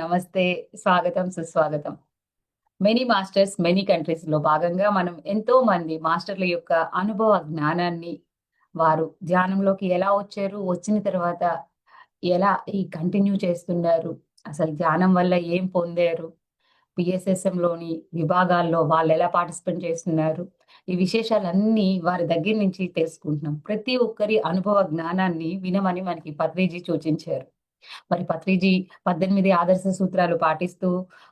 నమస్తే. స్వాగతం, సుస్వాగతం. మెనీ మాస్టర్స్, మెనీ కంట్రీస్‌లో భాగంగా మనం ఎంతో మంది మాస్టర్‌ల యొక్క అనుభవ జ్ఞానాన్ని, వారు ధ్యానంలోకి ఎలా వచ్చారు? వచ్చిన తర్వాత ఎలా కంటిన్యూ చేస్తున్నారు? అసలు ధ్యానం వల్ల ఏం పొందారు? పిఎస్ఎస్ఎంలోని విభాగాల్లో వాళ్ళెలా పార్టిసిపేట్ చేస్తున్నారు? ఈ విశేషాలన్నీ వారి దగ్గర నుంచి తెలుసుకుంటున్నాం. ప్రతి ఒక్కరి అనుభవ జ్ఞానాన్ని వినమని మనకి పత్రిజీ సూచించారు. మరి పత్రిజీ 18 ఆదర్శ సూత్రాలు పాటిస్తూ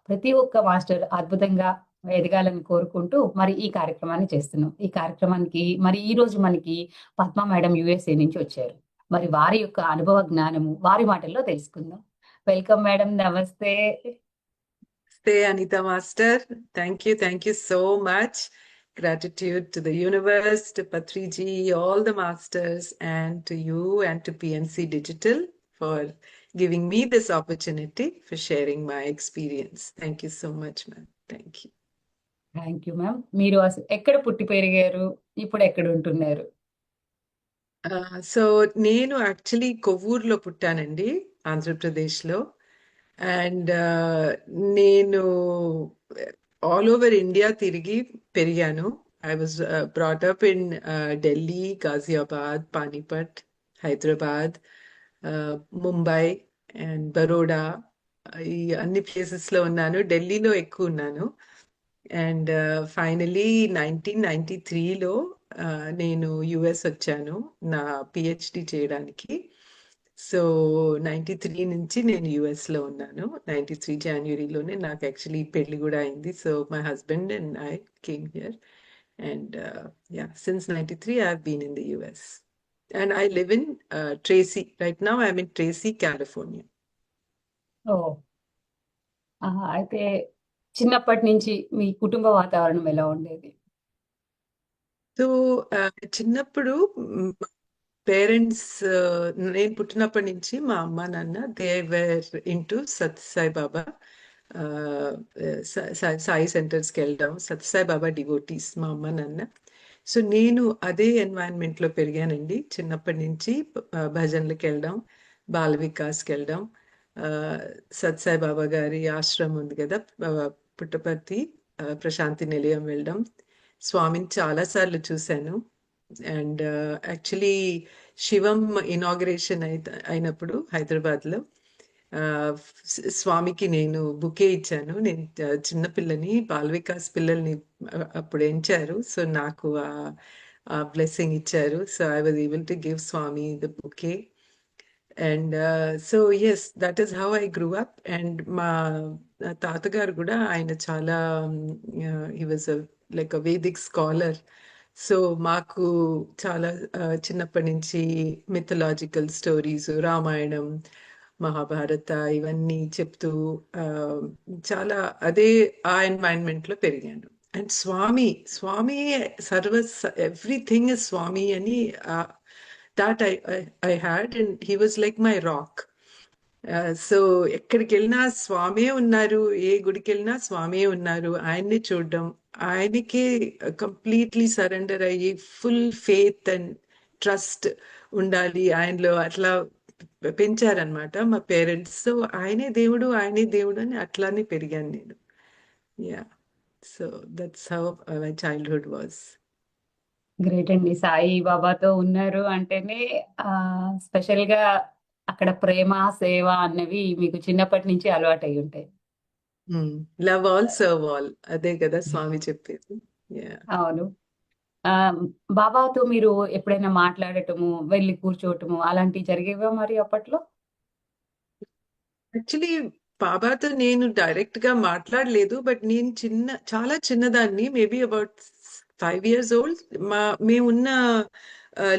ప్రతి ఒక్క మాస్టర్ అద్భుతంగా ఎదగాలని కోరుకుంటూ మరి ఈ కార్యక్రమాన్ని చేస్తున్నాం. ఈ కార్యక్రమానికి మరి ఈరోజు మనకి పద్మ మేడం యూఎస్ఏ నుంచి వచ్చారు. మరి వారి యొక్క అనుభవ జ్ఞానము వారి మాటల్లో తెలుసుకుందాం. Welcome madam. నమస్తే. Stay, Anita Master. Thank you so much. Gratitude to the universe, to Patriji, all the masters, and to you and to PNC Digital for giving me this opportunity for sharing my experience. Thank you so much, ma'am. Thank you. Thank you ma'am. మీరు ఎక్కడ పుట్టి పెరిగారు? ఇప్పుడు ఎక్కడ ఉంటున్నారు? So నేను actually కొవ్వూరులో పుట్టానండి, ఆంధ్రప్రదేశ్లో. And నేను ఆల్ ఓవర్ ఇండియా తిరిగి పెరిగాను. I was brought up in Delhi, Ghaziabad, Panipat, Hyderabad, Mumbai and Baroda. ఈ అన్ని ప్లేసెస్లో ఉన్నాను. ఢిల్లీలో ఎక్కువ ఉన్నాను. అండ్ ఫైనలీ 1993లో నేను యుఎస్ వచ్చాను నా పిహెచ్డి చేయడానికి. సో 93 నుంచి నేను యుఎస్ లో ఉన్నాను. 93 జనవరిలోనే నాకు యాక్చువల్లీ పెళ్లి కూడా అయింది. So my husband and I came here and yeah, since 93 I have been in the US and I live in Tracy. Right now I'm in Tracy, California. ఓ. అయితే చిన్నప్పటి నుంచి మీ కుటుంబ వాతావరణం ఎలా ఉండేది? సో చిన్నప్పుడు పేరెంట్స్, నేను పుట్టినప్పటి నుంచి మా అమ్మ నాన్న దే వేర్ ఇంటూ సత్యసాయి బాబా, సాయి సెంటర్స్కి వెళ్ళడం, సత్యసాయి బాబా డివోటీస్ మా అమ్మ నాన్న. సో నేను అదే ఎన్వైరన్మెంట్లో పెరిగానండి. చిన్నప్పటి నుంచి భజనలకు వెళ్ళడం, బాల వికాస్కి వెళ్ళడం, సత్యసాయి బాబా గారి ఆశ్రమం ఉంది కదా పుట్టపర్తి, ప్రశాంతి నిలయం వెళ్ళడం, స్వామిని చాలాసార్లు చూశాను. అండ్ యాక్చువల్లీ శివం ఇనాగ్రేషన్ అయినప్పుడు హైదరాబాద్లో స్వామికి నేను బుకే ఇచ్చాను. నేను చిన్నపిల్లని, బాల వికాస్ పిల్లల్ని అప్పుడు ఎంచారు. సో నాకు ఆ బ్లెస్సింగ్ ఇచ్చారు. So I was able to give Swami the bouquet. And so yes, that is how I grew up. And మా తాతగారు కూడా ఆయన చాలా he was like a Vedic scholar. So మాకు చాలా చిన్నప్పటి నుంచి మిథలాజికల్ స్టోరీస్, రామాయణం, మహాభారత ఇవన్నీ చెప్తూ చాలా అదే ఆ ఎన్వైరన్మెంట్ లో పెరిగాను. అండ్ స్వామి స్వామి సర్వ ఎవ్రీథింగ్ ఇస్ స్వామి అని that I had, and he was like my rock. So ఎక్కడికి వెళ్ళినా స్వామే ఉన్నారు, ఏ గుడికి వెళ్ళినా స్వామే ఉన్నారు. ఆయన్ని చూడడం, ఆయనకి కంప్లీట్లీ సరెండర్ అయ్యి ఫుల్ ఫెయిత్ అండ్ ట్రస్ట్ ఉండాలి ఆయనలో, అట్లా పెంచారనమాట మా పేరెంట్స్. సో ఆయనే దేవుడు అని అట్లానే పెరిగాను నేను. Yeah, so that's how my childhood was. Great అండి. సాయి బాబాతో ఉన్నారు అంటేనే స్పెషల్ గా అక్కడ ప్రేమ, సేవ అన్నవి మీకు చిన్నప్పటి నుంచి అలవాటై ఉంటాయి. లవ్ ఆల్ సర్వ్ ఆల్, అదే కదా స్వామి చెప్పేది. యా. అవును. ఆ బాబాతో మీరు ఎప్పుడైనా మాట్లాడటము, వెళ్ళి కూర్చోవటము అలాంటివి జరిగేవా మరి అప్పట్లో? యాక్చువల్లీ బాబాతో నేను డైరెక్ట్ గా మాట్లాడలేదు. బట్ నేను చాలా చిన్నదాన్ని, మేబీ అబౌట్ 5 years old. మేమున్న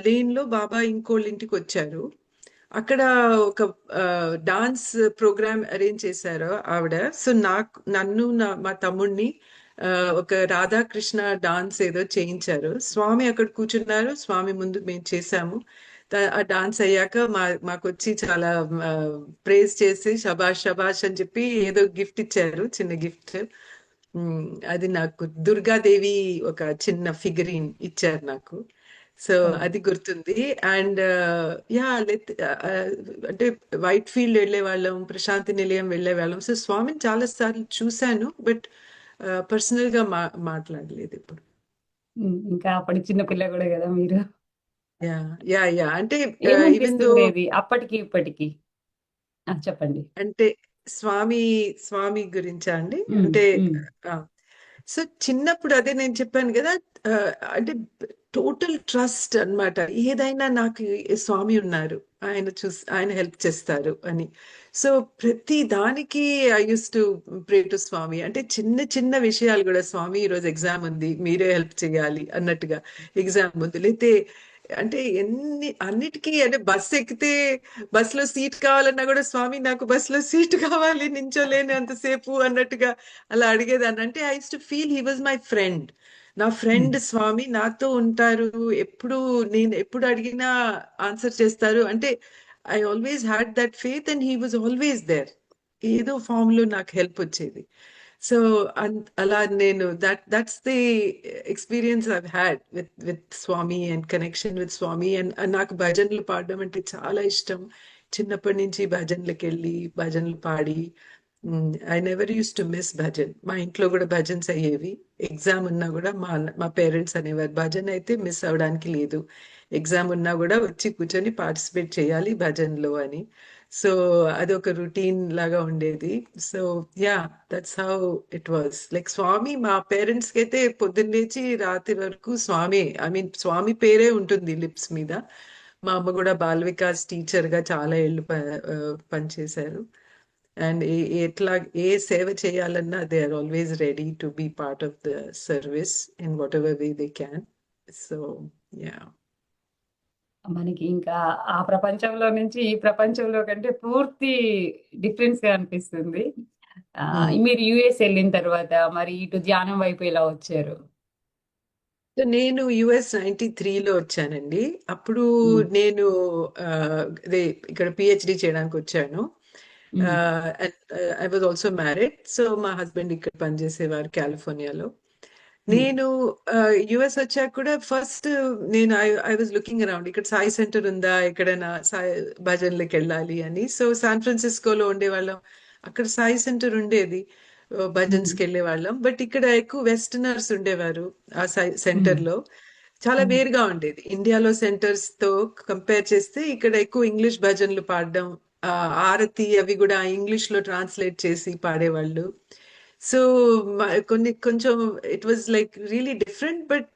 లేన్ లో బాబా ఇంకోళ్ళ ఇంటికి వచ్చారు. అక్కడ ఒక డాన్స్ ప్రోగ్రామ్ అరేంజ్ చేశారు ఆవిడ. సో నన్ను మా తమ్ముడిని ఒక రాధాకృష్ణ డాన్స్ ఏదో చేయించారు. స్వామి అక్కడ కూర్చున్నారు, స్వామి ముందు మేము చేశాము. ఆ డాన్స్ అయ్యాక మాకు వచ్చి చాలా ప్రేజ్ చేసి శబాష్ శబాష్ అని చెప్పి ఏదో గిఫ్ట్ ఇచ్చారు, చిన్న గిఫ్ట్. అది నాకు దుర్గాదేవి ఒక చిన్న ఫిగరీన్ ఇచ్చారు నాకు. సో ఓహ్! అది గుర్తుంది. అండ్ యా అంటే వైట్ ఫీల్డ్ వెళ్ళేవాళ్ళం, ప్రశాంతి నిలయం వెళ్ళేవాళ్ళం. సో స్వామిని చాలా సార్లు చూశాను, బట్ పర్సనల్ గా మాట్లాడలేదు ఇప్పుడు. ఇంకా అప్పటి చిన్న పిల్ల కూడా కదా మీరు. యా యా అంటే ఈవెన్ దో ఏమనిపిస్తుండేది అప్పటికి ఇప్పటికి? చెప్పండి. అంటే స్వామి స్వామి గురించా అండి? ఉమ్, అంటే ఉమ్, ఆ! సో చిన్నప్పుడు అదే నేను చెప్పాను గదా! అంటే టోటల్ ట్రస్ట్ అన్నమాట. ఏదైనా నాకు స్వామి ఉన్నారు. ఆయన హెల్ప్ చేస్తారు అని. సో ప్రతి దానికి I used to pray to Swami. అంటే చిన్న చిన్న విషయాలు గూడా స్వామి ఈరోజు ఎగ్జామ్ ఉంది. మీరే హెల్ప్ చేయాలి అన్నట్టుగా. ఎగ్జామ్ ముందు లేతే అంటే అన్నిటికి అంటే బస్ ఎక్కితే బస్‌లో సీట్ కావాలన్నా గూడా స్వామి నాకు బస్‌లో సీట్ కావాలి నించోలేను అంతసేపు అన్నట్టుగా అలా అడిగేదాన్ని. అంటే I used to feel he was my friend. నా ఉమ్, ఫ్రెండ్ స్వామి నాతో ఉంటారు. ఎప్పుడు నేను ఎప్పుడు అడిగినా ఆన్సర్ చేస్తారు. అంటే I always had that faith and he was always there. ఏదో ఫార్మ్‌లో నాకు హెల్ప్ వచ్చేది. సో అలా నేను that's the experience I've had with Swami and connection with Swami and నాకు భజనలు పాడడం అంటే చాలా ఇష్టం. చిన్నప్పటి నుంచి భజనలకెళ్ళి, భజనలు పాడి I never used to miss bhajan. మా ఇంట్లో గూడా భజన్స్ అయ్యేవి. ఎగ్జామ్ ఉన్నా గూడా మా పేరెంట్స్ అనేవారు, భజన అయితే మిస్ అవ్వడానికి లేదు. ఎగ్జామ్ ఉన్నా గూడా వచ్చి కూర్చొని పార్టిసిపేట్ చేయాలి భజన్‌లో అని. సో అదొక రొటీన్ లాగా ఉండేది. So yeah! That's how it was. Like Swami మా పేరెంట్స్‌కైతే పొద్దున్న లేచి రాత్రి వరకు స్వామే. ఐ మీన్ స్వామి పేరే ఉంటుంది లిప్స్ మీద. మా అమ్మ గూడా బాల వికాస్ టీచర్‌గా చాలా ఏళ్ళు పనిచేశారు. అండ్ ఎట్లా ఏ సేవ చేయాలన్నా they are always ready to be part of the service in whatever way they can. So yeah! మనకి ఇంకా ఆ ప్రపంచంలో నుంచి ఈ ప్రపంచంలో కంటే పూర్తి డిఫరెన్స్ గా అనిపిస్తుంది. హ్మ్. మీరు యుఎస్ వెళ్ళిన తర్వాత మరి ఇటు ధ్యానం వైపు ఎలా వచ్చారు? సో నేను యుఎస్ 93లో వచ్చానండి. అప్పుడు ఉమ్, నేను అదే ఇక్కడ పీహెచ్‌డీ చేయడానికి వచ్చాను. Um, and I was also married. So మా హస్బెండ్ ఇక్కడ పనిచేసేవారు కాలిఫోర్నియాలో. ఉమ్, నేను యుఎస్ వచ్చాక కూడా ఫస్ట్ నేను ఐ వాజ్ లుకింగ్ అరౌండ్ ఇక్కడ సాయి సెంటర్ ఉందా? ఎక్కడైనా సాయి భజనలకి వెళ్ళాలి అని. సో శాన్ ఫ్రాన్సిస్కోలో ఉండేవాళ్ళం. అక్కడ సాయి సెంటర్ ఉండేది. ఉమ్, భజన్స్‌కి వెళ్ళేవాళ్ళం. బట్ ఇక్కడ ఎక్కువ వెస్టర్నర్స్ ఉండేవారు ఆ ఉమ్, సెంటర్‌లో. చాలా ఉమ్, వేరుగా ఉండేది. ఇండియాలో సెంటర్స్‌తో కంపేర్ చేస్తే ఇక్కడ ఎక్కువ ఇంగ్లీష్ భజనలు పాడడం, ఆరతి అవి గూడా ఇంగ్లీష్‌లో ట్రాన్స్‌లేట్ చేసి పాడేవాళ్ళు. సో, కొంచెం it was like really different but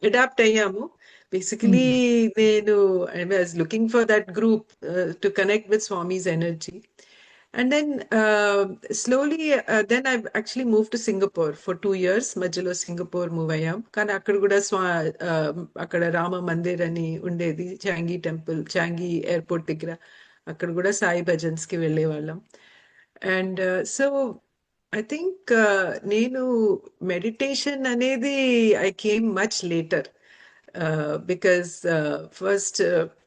adapt అయ్యాము. బేసికలీ ఉమ్, నేను I was looking for that group to connect with Swami's energy. And then slowly, then I actually moved to Singapore for 2 years. మధ్యలో Singapore move అయ్యాం. కానీ అక్కడ కూడా అక్కడ రామ మందిర్ అని ఉండేది. చాంగి టెంపుల్, చాంగి ఎయిర్పోర్ట్ దగ్గర. అక్కడ కూడా సాయి భజన్స్ కి వెళ్ళేవాళ్ళం. అండ్ సో ఐ థింక్ నేను మెడిటేషన్ అనేది I came much later. Because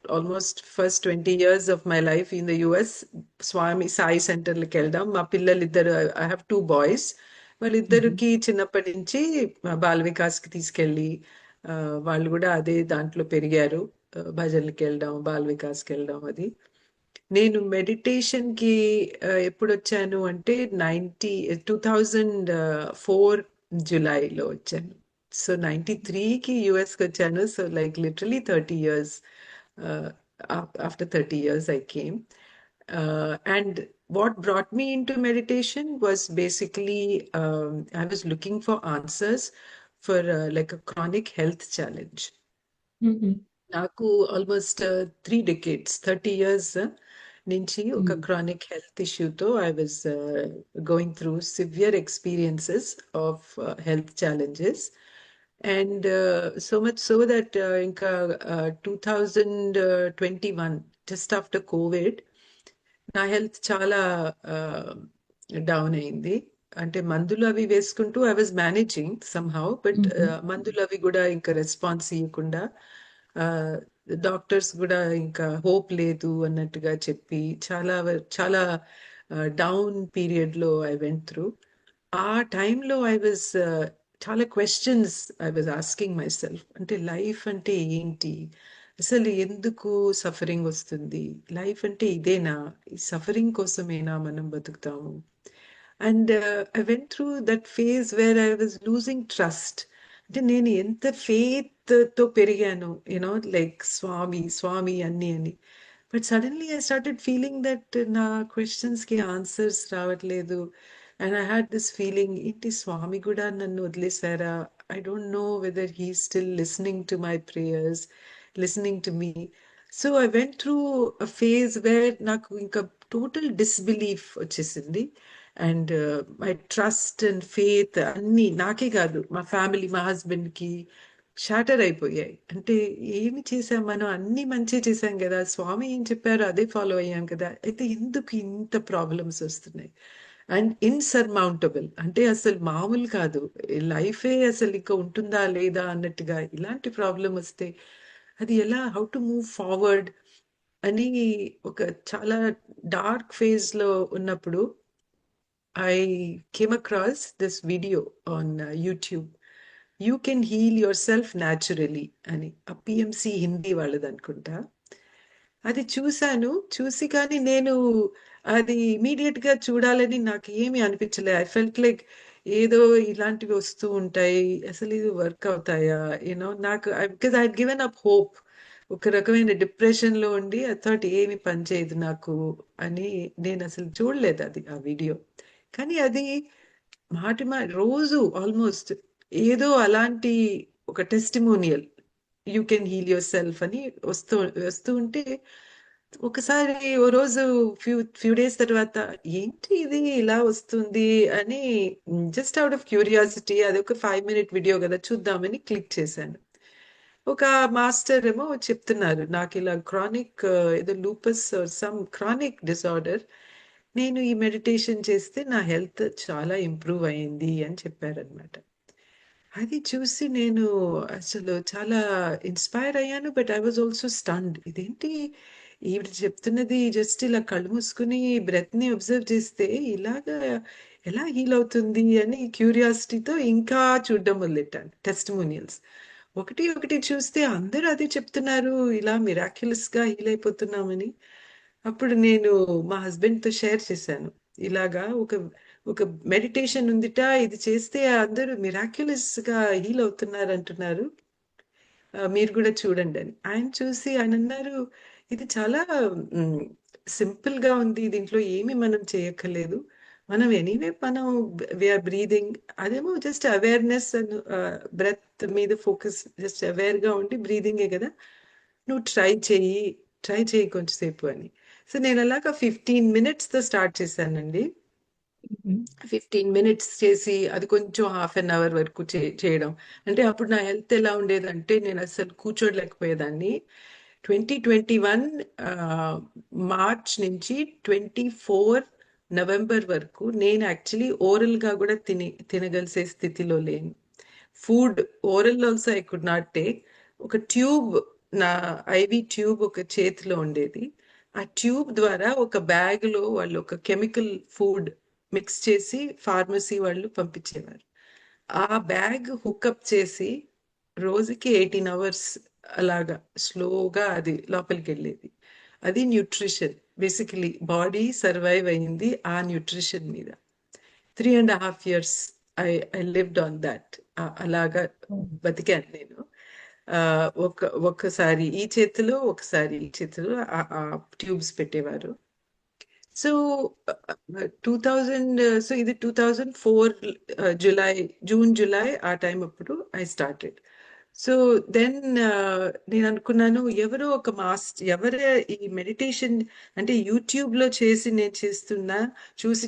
almost first 20 years of my life in the US, స్వామి సాయి సెంటర్‌లకి వెళ్ళడం. మా పిల్లలిద్దరు ఐ హావ్ 2 బాయ్స్. ఉమ్, వాళ్ళిద్దరికీ చిన్నప్పటి నుంచి బాల వికాస్‌కి తీసుకెళ్ళి వాళ్ళు గూడా అదే దాంట్లో పెరిగారు. భజనలకెళ్ళడం, బాల వికాస్‌కెళ్ళడం అది. నేను మెడిటేషన్‌కి ఎప్పుడొచ్చాను అంటే 2004 జులైలో వచ్చాను. సో 93కి యూఎస్‌కి వచ్చాను. So like literally 30 years after 30 years I came. And what brought me into meditation was basically I was looking for answers for like a chronic health challenge. Um, నాకు ఆల్మోస్ట్ 3 డెకేడ్స్ 30 ఇయర్స్ నుంచి ఒక um, chronic health ఇష్యూతో I was going through severe experiences of health challenges. And so much so that ఇంకా 2021 just after COVID నా health చాలా down అయింది. అంటే మందులు అవి వేసుకుంటూ I was managing somehow. But um, మందులు అవి గూడా ఇంకా రెస్పాన్స్ ఇయ్యకుండా డాక్టర్స్ గూడా ఇంకా హోప్ లేదు అన్నట్టుగా చెప్పి చాలా డౌన్ పీరియడ్‌లో ఐ వెంట్ త్రూ. ఆ టైంలో ఐ వాజ్ చాలా questions I was asking my self. అంటే లైఫ్ అంటే ఏంటి? అసలు ఎందుకు సఫరింగ్ వస్తుంది? లైఫ్ అంటే ఇదేనా? ఈ సఫరింగ్ కోసమేనా మనం బతుకుతాము? And I went through that phase where I was losing trust. అంటే నేను ఎంత ఫెయిత్ తో పెరిగాను, యూనో, లైక్ స్వామి స్వామి అన్ని అని. But suddenly I started feeling that నా క్వశ్చన్స్ కి ఆన్సర్స్ రావట్లేదు. And I had this feeling, ఏంటి స్వామి కూడా నన్ను వదిలేశారా? I don't know whether he still listening to my prayers, listening to me. So I went through a phase where నాకు ఇంకా total disbelief వచ్చేసింది. And my trust and faith అన్ని నాకే కాదు, మా ఫ్యామిలీ, మా హస్బెండ్ కి షాటర్ అయిపోయాయి. అంటే ఏమి చేసాం మనం? అన్ని మంచి చేసాం కదా, స్వామి ఏం చెప్పారో అదే ఫాలో అయ్యాం కదా, అయితే ఎందుకు ఇంత ప్రాబ్లమ్స్ వస్తున్నాయి? అండ్ ఇన్సర్మౌంటబుల్, అంటే అసలు మామూలు కాదు. లైఫే అసలు ఇంకా ఉంటుందా లేదా అన్నట్టుగా ఇలాంటి ప్రాబ్లం వస్తే అది ఎలా, హౌ టు మూవ్ ఫార్వర్డ్ అని ఒక చాలా డార్క్ ఫేజ్ లో ఉన్నప్పుడు I came across this video on YouTube. You can heal yourself naturally అని, ఆ పిఎంసి హిందీ వాళ్ళదనుకుంటా. అది చూశాను. చూసి కానీ నేను అది ఇమీడియట్ గా చూడాలని నాకు ఏమీ అనిపించలే. ఐ ఫెల్ట్ లైక్ ఏదో ఇలాంటివి వస్తూ ఉంటాయి, అసలు ఇది వర్క్ అవుతాయా, యూనో. నాకు because I given up hope. ఒక రకమైన డిప్రెషన్ లో ఉండి ఐ థాట్ ఏమి పని చేయదు నాకు అని నేను అసలు చూడలేదు అది, ఆ వీడియో. కానీ అది రోజు ఆల్మోస్ట్ ఏదో అలాంటి ఒక testimonial, you can heal yourself అని వస్తూ వస్తూ ఉంటే, ఒకసారి ఓ రోజు ఫ్యూ డేస్ తర్వాత ఏంటి ఇది ఇలా వస్తుంది అని, జస్ట్ అవుట్ ఆఫ్ క్యూరియాసిటీ, అది ఒక 5 minute వీడియో కదా చూద్దామని క్లిక్ చేశాను. ఒక మాస్టర్ ఏమో చెప్తున్నారు, నాకు ఇలా క్రానిక్ ఏదో లూపస్ సమ్ క్రానిక్ డిసార్డర్, నేను ఈ మెడిటేషన్ చేస్తే నా హెల్త్ చాలా ఇంప్రూవ్ అయింది అని చెప్పారనమాట. అది చూసి నేను అసలు చాలా ఇన్స్పైర్ అయ్యాను. But I was also stunned. ఇదేంటి ఈవిడ చెప్తున్నది, జస్ట్ ఇలా కళ్ళు మూసుకుని బ్రెత్ ని అబ్జర్వ్ చేస్తే ఇలాగా ఎలా హీల్ అవుతుంది అని క్యూరియాసిటీతో ఇంకా చూడడం మొదలెట్టాను టెస్టిమోనియల్స్. ఒకటి ఒకటి చూస్తే అందరూ అదే చెప్తున్నారు, ఇలా మిరాక్యులస్ గా హీల్ అయిపోతున్నామని. అప్పుడు నేను మా హస్బెండ్ తో షేర్ చేశాను, ఇలాగా ఒక ఒక మెడిటేషన్ ఉందిట, ఇది చేస్తే అందరూ మిరాక్యులస్ గా హీల్ అవుతున్నారు అంటున్నారు, మీరు కూడా చూడండి అని. ఆయన చూసి ఆయన అన్నారు, ఇది చాలా సింపుల్ గా ఉంది, దీంట్లో ఏమి మనం చేయక్కర్లేదు, మనం ఎనీవే మనం వీఆర్ బ్రీదింగ్, అదేమో జస్ట్ అవేర్నెస్ అండ్ బ్రెత్ మీద ఫోకస్, జస్ట్ అవేర్ గా ఉండి బ్రీదింగే కదా, నువ్వు ట్రై చేయి కొంచెంసేపు అని. సో నేను అలాగా 15 minutes తో స్టార్ట్ చేశానండి. 15 minutes చేసి అది కొంచెం హాఫ్ అన్ అవర్ వరకు చేయడం. అంటే అప్పుడు నా హెల్త్ ఎలా ఉండేదంటే నేను అసలు కూర్చోలేకపోయేదాన్ని. 2021 మార్చ్ నుంచి 24 నవంబర్ వరకు నేను యాక్చువల్లీ ఓరల్ గా కూడా తినగలిసే స్థితిలో లేను. Food oral also I could not take. ఒక ట్యూబ్, నా ఐవి ట్యూబ్ ఒక చేతిలో ఉండేది. ఆ ట్యూబ్ ద్వారా ఒక బ్యాగ్ లో వాళ్ళు ఒక కెమికల్ ఫుడ్ మిక్స్ చేసి ఫార్మసీ వాళ్ళు పంపించేవారు. ఆ బ్యాగ్ హుక్అప్ చేసి రోజుకి 18 hours అలాగా స్లోగా అది లోపలికి వెళ్ళేది. అది న్యూట్రిషన్. బేసికలీ బాడీ సర్వైవ్ అయింది ఆ న్యూట్రిషన్ మీద. 3.5 years I lived on that. అలాగా బతికాను నేను. ఒక్కసారి ఈ చేతిలో, ఒకసారి ఈ చేతిలో ఆ ట్యూబ్స్ పెట్టేవారు. సో 2000, సో ఇది 2004 జూలై ఆ టైం అప్పుడు ఐ స్టార్టెడ్. సో దెన్ నేను అనుకున్నాను, ఎవరో ఒక ఎవరే ఈ మెడిటేషన్ అంటే యూట్యూబ్ లో చూసి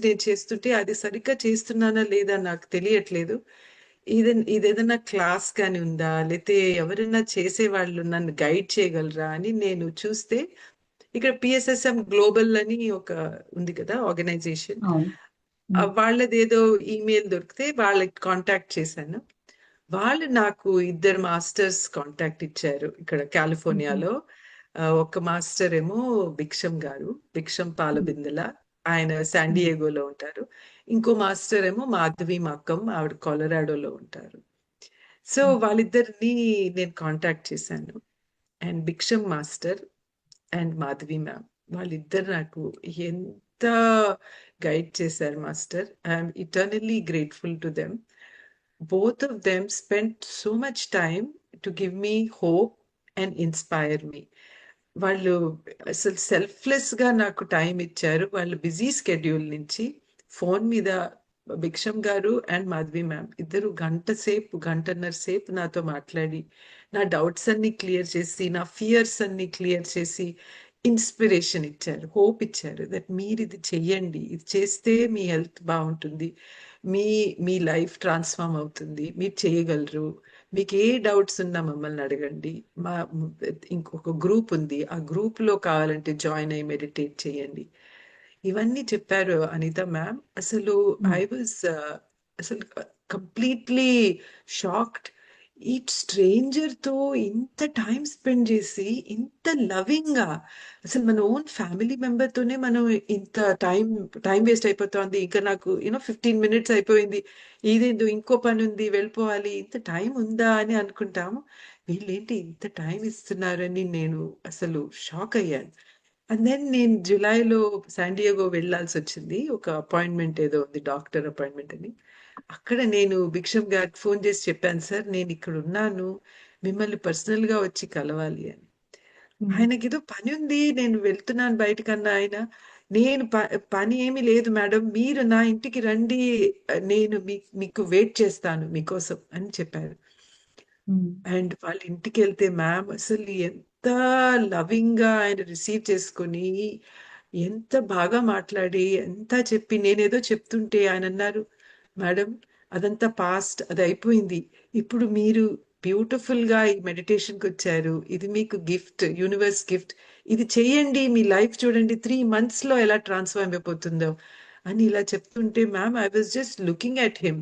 నేను చేస్తుంటే అది సరిగ్గా చేస్తున్నానా లేదా నాకు తెలియట్లేదు. ఇదేదన్నా క్లాస్ కానీ ఉందా, లేకపోతే ఎవరైనా చేసేవాళ్ళు నన్ను గైడ్ చేయగలరా అని నేను చూస్తే, ఇక్కడ పిఎస్ఎస్ఎం గ్లోబల్ అని ఒక ఉంది కదా ఆర్గనైజేషన్, వాళ్ళది ఏదో ఈమెయిల్ దొరికితే వాళ్ళకి కాంటాక్ట్ చేశాను. వాళ్ళు నాకు 2 మాస్టర్స్ కాంటాక్ట్ ఇచ్చారు ఇక్కడ కాలిఫోర్నియాలో. ఒక మాస్టర్ ఏమో భిక్షం గారు, భిక్షం పాలబిందెల. ఆయన శాండియేగోలో ఉంటారు. ఇంకో మాస్టర్ ఏమో మాధవి మక్కం, ఆవిడ కొలరాడోలో ఉంటారు. సో వాళ్ళిద్దరిని నేను కాంటాక్ట్ చేశాను. And Bhiksham master and Madhavi ma'am వాళ్ళిద్దరు నాకు ఎంత గైడ్ చేశారు master. I'm eternally grateful to them. Both of them spent so much time to give me hope and inspire me. వాళ్ళు అసలు సెల్ఫ్లెస్ గా నాకు టైం ఇచ్చారు. వాళ్ళ బిజీ స్కెడ్యూల్ నుంచి ఫోన్ మీద భిక్షం గారు అండ్ మాధవి మ్యామ్ ఇద్దరు గంటన్నర సేపు నాతో మాట్లాడి నా డౌట్స్ అన్ని క్లియర్ చేసి, నా ఫియర్స్ అన్ని క్లియర్ చేసి ఇన్స్పిరేషన్ ఇచ్చారు, హోప్ ఇచ్చారు దట్ మీరు ఇది చెయ్యండి, ఇది చేస్తే మీ హెల్త్ బాగుంటుంది, మీ మీ లైఫ్ ట్రాన్స్ఫార్మ్ అవుతుంది, మీరు చేయగలరు, మీకు ఏ డౌట్స్ ఉన్నా మమ్మల్ని అడగండి, మా ఇంకొక గ్రూప్ ఉంది, ఆ గ్రూప్ లో కావాలంటే జాయిన్ అయ్యి మెడిటేట్ చేయండి. ఇవన్నీ చెప్పారు అనిత మ్యామ్. అసలు ఐ వాజ్ అసలు కంప్లీట్లీ షాక్డ్. ఈ స్ట్రేంజర్ తో ఇంత టైం స్పెండ్ చేసి ఇంత లవింగ్ గా, అసలు మన ఓన్ ఫ్యామిలీ మెంబర్ తోనే మనం ఇంత టైం వేస్ట్ అయిపోతుంది. ఇంకా నాకు 15 మినిట్స్ అయిపోయింది, ఇదేందో ఇంకో పని ఉంది వెళ్ళిపోవాలి, ఇంత టైం ఉందా అని అనుకుంటాము. వీళ్ళేంటి ఇంత టైం ఇస్తున్నారని నేను అసలు షాక్ అయ్యాను. అండ్ దెన్ నేను జూలైలో శాండియాగో వెళ్ళాల్సి వచ్చింది. ఒక అపాయింట్మెంట్ ఏదో ఉంది, డాక్టర్ అపాయింట్మెంట్ అని. అక్కడ నేను భిక్షం గారికి ఫోన్ చేసి చెప్పాను, సార్ నేను ఇక్కడ ఉన్నాను, మిమ్మల్ని పర్సనల్ గా వచ్చి కలవాలి అని. ఆయనకి ఏదో పని ఉంది, నేను వెళ్తున్నాను బయటకన్నా. ఆయన నేను పని ఏమీ లేదు మేడం, మీరు నా ఇంటికి రండి, నేను మీకు వెయిట్ చేస్తాను మీకోసం అని చెప్పారు. అండ్ వాళ్ళ ఇంటికి వెళ్తే మ్యామ్ అసలు ఎంత లవింగ్ గా ఆయన రిసీవ్ చేసుకొని, ఎంత బాగా మాట్లాడి, ఎంత చెప్పి, నేనేదో చెప్తుంటే ఆయన అన్నారు, మేడం అదంతా పాస్ట్, అది అయిపోయింది, ఇప్పుడు మీరు బ్యూటిఫుల్ గా ఈ మెడిటేషన్కి వచ్చారు, ఇది మీకు గిఫ్ట్, యూనివర్స్ గిఫ్ట్, ఇది చెయ్యండి, మీ లైఫ్ చూడండి 3 months లో ఎలా ట్రాన్స్ఫార్మ్ అయిపోతుందో అని ఇలా చెప్తుంటే ma'am I was just looking at him.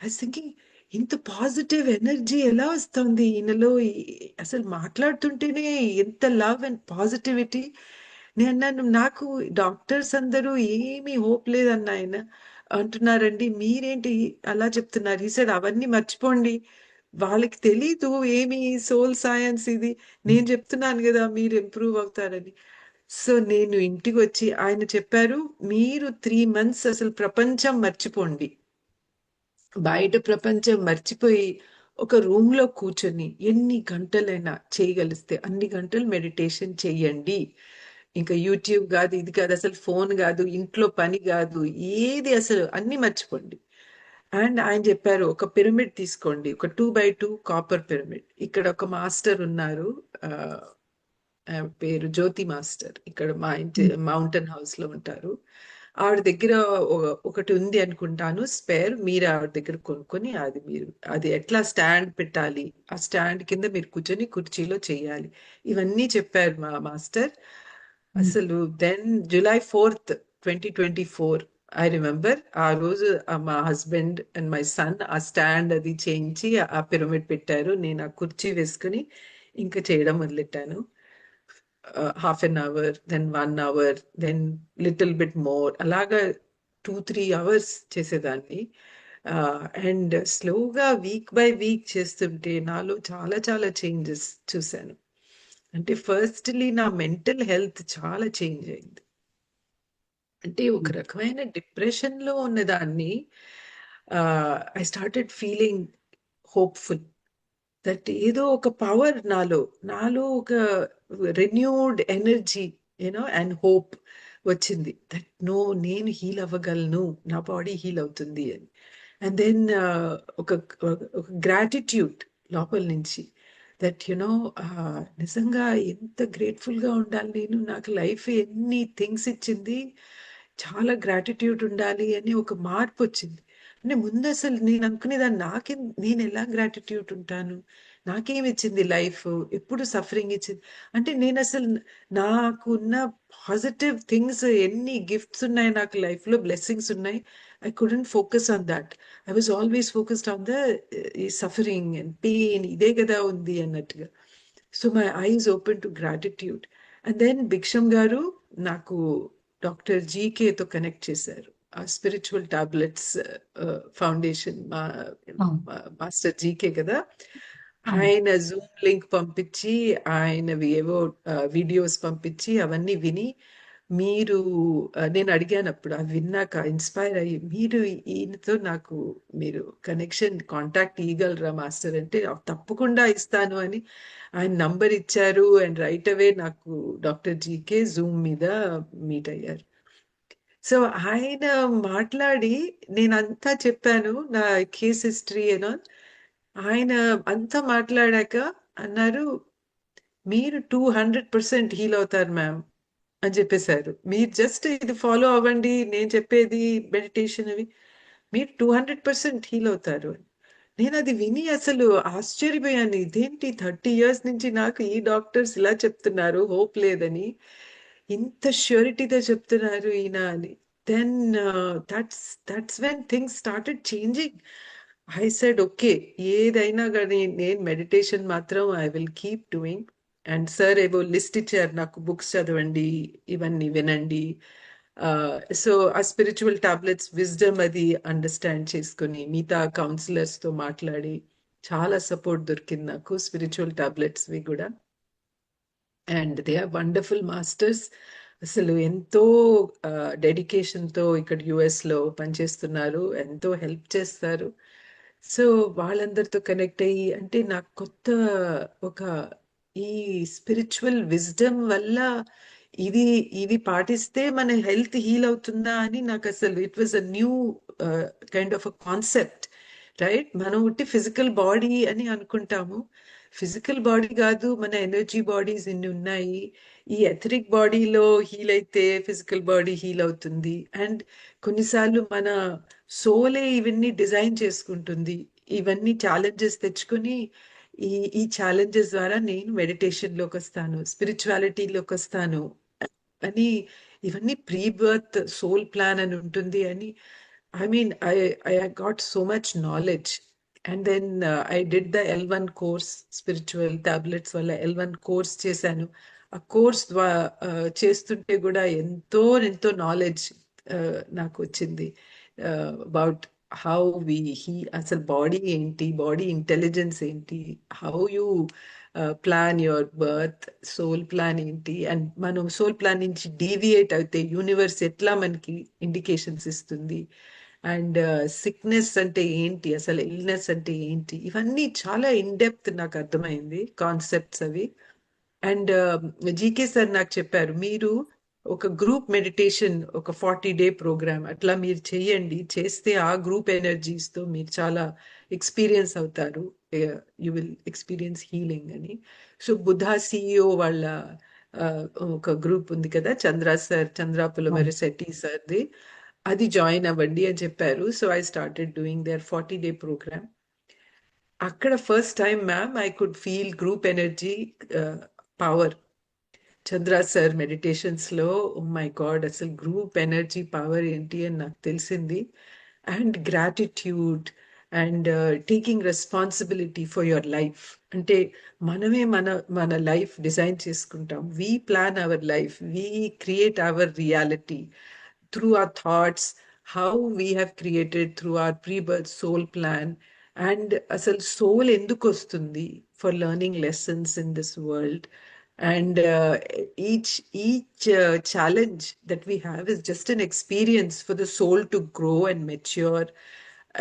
I was thinking ఇంత పాజిటివ్ ఎనర్జీ ఎలా వస్తుంది ఈయనలో, అసలు మాట్లాడుతుంటేనే ఎంత లవ్ అండ్ పాజిటివిటీ. నేను అన్నాను, నాకు డాక్టర్స్ అందరూ ఏమీ హోప్ లేదన్న ఆయన అంటున్నారండి, మీరేంటి అలా చెప్తున్నారు. ఈ సైడ్ అవన్నీ మర్చిపోండి, వాళ్ళకి తెలీదు ఏమి సోల్ సైన్స్ ఇది, నేను చెప్తున్నాను కదా మీరు ఇంప్రూవ్ అవుతారని. సో నేను ఇంటికి వచ్చి ఆయన చెప్పారు, మీరు 3 months అసలు ప్రపంచం మర్చిపోండి, బయట ప్రపంచం మర్చిపోయి ఒక రూమ్ లో కూర్చొని ఎన్ని గంటలైనా చేయగలిస్తే అన్ని గంటలు మెడిటేషన్ చెయ్యండి. ఇంకా యూట్యూబ్ కాదు, ఇది కాదు, అసలు ఫోన్ కాదు, ఇంట్లో పని కాదు, ఏది అసలు అన్ని మర్చిపోండి. అండ్ ఆయన చెప్పారు, ఒక పిరమిడ్ తీసుకోండి, ఒక 2x2 కాపర్ పిరమిడ్. ఇక్కడ ఒక మాస్టర్ ఉన్నారు, ఆ పేరు జ్యోతి మాస్టర్, ఇక్కడ మా ఇంటి మౌంటైన్ హౌస్ లో ఉంటారు. ఆవిడ దగ్గర ఒకటి ఉంది అనుకుంటాను స్పేర్, మీరు ఆవిడ దగ్గర కొనుక్కొని అది ఎట్లా స్టాండ్ పెట్టాలి, ఆ స్టాండ్ కింద మీరు కూర్చొని కుర్చీలో చేయాలి, ఇవన్నీ చెప్పారు మా మాస్టర్. అసలు then July 4th 2024 I remember, ఆ రోజు మా హస్బెండ్ అండ్ మై సన్ ఆ స్టాండ్ అది చేయించి ఆ పిరమిడ్ పెట్టారు. నేను ఆ కుర్చీ వేసుకుని ఇంకా చేయడం మొదలెట్టాను. Half an hour, then 1 hour, then little bit more, అలాగా 2-3 hours చేసేదాన్ని. అండ్ స్లోగా వీక్ బై వీక్ చేస్తుంటే నాలో చాలా చాలా చేంజెస్ చూశాను. అంటే ఫస్ట్లీ నా మెంటల్ హెల్త్ చాలా చేంజ్ అయింది. అంటే ఒక రకమైన డిప్రెషన్ లో ఉన్నదాన్ని I started feeling hopeful, that ఏదో ఒక పవర్ నాలో ఒక రెన్యూడ్ ఎనర్జీ అండ్ హోప్ వచ్చింది, దట్ నేను హీల్ అవ్వగలను, నా బాడీ హీల్ అవుతుంది అని. అండ్ దెన్ ఒక ఒక గ్రాటిట్యూడ్ లోపల నుంచి, దట్ నిజంగా ఎంత గ్రేట్ఫుల్ గా ఉండాలి నేను, నాకు లైఫ్ ఎన్ని థింగ్స్ ఇచ్చింది, చాలా గ్రాటిట్యూడ్ ఉండాలి అని ఒక మార్పు వచ్చింది. అంటే ముందు అసలు నేను అనుకునేదాన్ని, నేను ఎలా గ్రాటిట్యూడ్ ఉంటాను, నాకేమి ఇచ్చింది లైఫ్, ఎప్పుడు సఫరింగ్ ఇచ్చింది. అంటే నేను అసలు నాకున్న పాజిటివ్ థింగ్స్, ఎన్ని గిఫ్ట్స్ ఉన్నాయి నాకు లైఫ్ లో, బ్లెస్సింగ్స్ ఉన్నాయి, I couldn't focus on that. I was always focused on the suffering and pain, ఇదే కదా ఉంది అన్నట్టుగా. So my eyes open to gratitude. And then Bhiksham garu నాకు డాక్టర్ జీకేతో కనెక్ట్ చేశారు. ఆ స్పిరిచువల్ టాబ్లెట్స్ ఫౌండేషన్ అవును. మాస్టర్ జీకే కదా. అవును. ఆయన జూమ్ లింక్ పంపించి, ఆయనవి ఏవో వీడియోస్ పంపించి అవన్నీ విని, మీరు నేను అడిగాను అప్పుడు అవి విన్నాక ఇన్స్పైర్ అయ్యి, మీరు ఈయనతో నాకు మీరు కనెక్షన్ కాంటాక్ట్ ఇవ్వగలరా మాస్టర్ అంటే, తప్పకుండా ఇస్తాను అని ఆయన నంబర్ ఇచ్చారు. అండ్ రైట్ అవే నాకు డాక్టర్ జీకే జూమ్ మీద మీట్ అయ్యారు. సో ఆయన మాట్లాడి నేనంతా చెప్పాను నా కేస్ హిస్టరీ ఏనో. ఆయన అంతా మాట్లాడాక అన్నారు, మీరు 200% హీల్ అవుతారు మ్యామ్ అని చెప్పేశారు. మీరు జస్ట్ ఇది ఫాలో అవ్వండి, నేను చెప్పేది మెడిటేషన్ అవి, మీరు 200% హీల్ అవుతారు అని. నేను అది విని అసలు ఆశ్చర్యపోయాను. ఇదేంటి 30 ఇయర్స్ నుంచి నాకు ఈ డాక్టర్స్ ఇలా చెప్తున్నారు హోప్ లేదని, ఇంత ష్యూరిటీతో చెప్తున్నారు ఈయన అని. Then that's when things started changing. I said okay, ఏదైనా కానీ నేను మెడిటేషన్ మాత్రం I will keep doing. And sir ఏవో లిస్ట్ ఇచ్చారు నాకు, బుక్స్ చదవండి, ఇవన్నీ వినండి. సో ఆ స్పిరిచువల్ టాబ్లెట్స్ విజ్డమ్ అది అండర్స్టాండ్ చేసుకుని మిగతా కౌన్సిలర్స్ తో మాట్లాడి చాలా సపోర్ట్ దొరికింది నాకు స్పిరిచువల్ టాబ్లెట్స్ వి కూడా. And they are wonderful masters. అసలు ఎంతో డెడికేషన్తో ఇక్కడ యుఎస్లో పనిచేస్తున్నారు, ఎంతో హెల్ప్ చేస్తారు. సో వాళ్ళందరితో కనెక్ట్ అయ్యి, అంటే నాకు కొత్త ఒక ఈ స్పిరిచువల్ విజ్డమ్ వల్ల ఇది ఇది పాటిస్తే మన హెల్త్ హీల్ అవుతుందా అని నాకు అసలు it was a new kind of a concept. Right, మనం ఉట్టి ఫిజికల్ బాడీ అని అనుకుంటాము. ఫిజికల్ బాడీ కాదు, మన ఎనర్జీ బాడీస్ ఇన్ని ఉన్నాయి. ఈ ఎథరిక్ బాడీలో హీల్ అయితే ఫిజికల్ బాడీ హీల్ అవుతుంది. అండ్ కొన్నిసార్లు మన సోలే ఇవన్నీ డిజైన్ చేసుకుంటుంది. ఇవన్నీ ఛాలెంజెస్ తెచ్చుకొని ఈ ఈ ఛాలెంజెస్ ద్వారా నేను మెడిటేషన్ లోకి వస్తాను, స్పిరిచువాలిటీలోకి వస్తాను అని, ఇవన్నీ ప్రీ బర్త్ సోల్ ప్లాన్ అని ఉంటుంది అని. I mean I got so much knowledge. And then I did the L1 course, spiritual tablets వల్ల L1 కోర్స్ చేశాను. ఆ కోర్స్ చేస్తుంటే కూడా ఎంతో ఎంతో నాలెడ్జ్ నాకు వచ్చింది అబౌట్ హౌ వి హీ, అసలు బాడీ ఏంటి, బాడీ ఇంటెలిజెన్స్ ఏంటి, how you plan your birth, soul plan ఏంటి, అండ్ మనం సోల్ ప్లాన్ నుంచి డీవియేట్ అయితే యూనివర్స్ ఎట్లా మనకి ఇండికేషన్స్ ఇస్తుంది, అండ్ సిక్నెస్ అంటే ఏంటి, అసలు ఇల్నెస్ అంటే ఏంటి, ఇవన్నీ చాలా ఇన్ డెప్త్ నాకు అర్థమైంది కాన్సెప్ట్స్ అవి. అండ్ జీకే సార్ నాకు చెప్పారు, మీరు ఒక గ్రూప్ మెడిటేషన్, ఒక 40-డే ప్రోగ్రామ్ అట్లా మీరు చెయ్యండి, చేస్తే ఆ గ్రూప్ ఎనర్జీస్ తో మీరు చాలా ఎక్స్పీరియన్స్ అవుతారు, యు విల్ ఎక్స్పీరియన్స్ హీలింగ్ అని. సో బుద్ధా సిఇఓ వాళ్ళ ఆ, ఒక గ్రూప్ ఉంది కదా, చంద్ర సార్, అవును. చంద్రాపులమరి శెట్టి సార్ది, అది జాయిన్ అవ్వండి అని చెప్పారు. So I started doing their 40-డే ప్రోగ్రామ్. అక్కడ first time ma'am I could feel group energy power. Chandra sir meditations లో ఓ మై గాడ్, అసలు గ్రూప్ ఎనర్జీ పవర్ ఏంటి అని నాకు తెలిసింది. And gratitude, and taking responsibility for your life. అంటే మనమే మన మన లైఫ్ డిజైన్ చేసుకుంటాం, we plan our life, we create our reality through our thoughts, how we have created through our pre-birth soul plan. And అసలు soul ఎందుకు వస్తుంది for learning lessons in this world. And each challenge that we have is just an experience for the soul to grow and mature.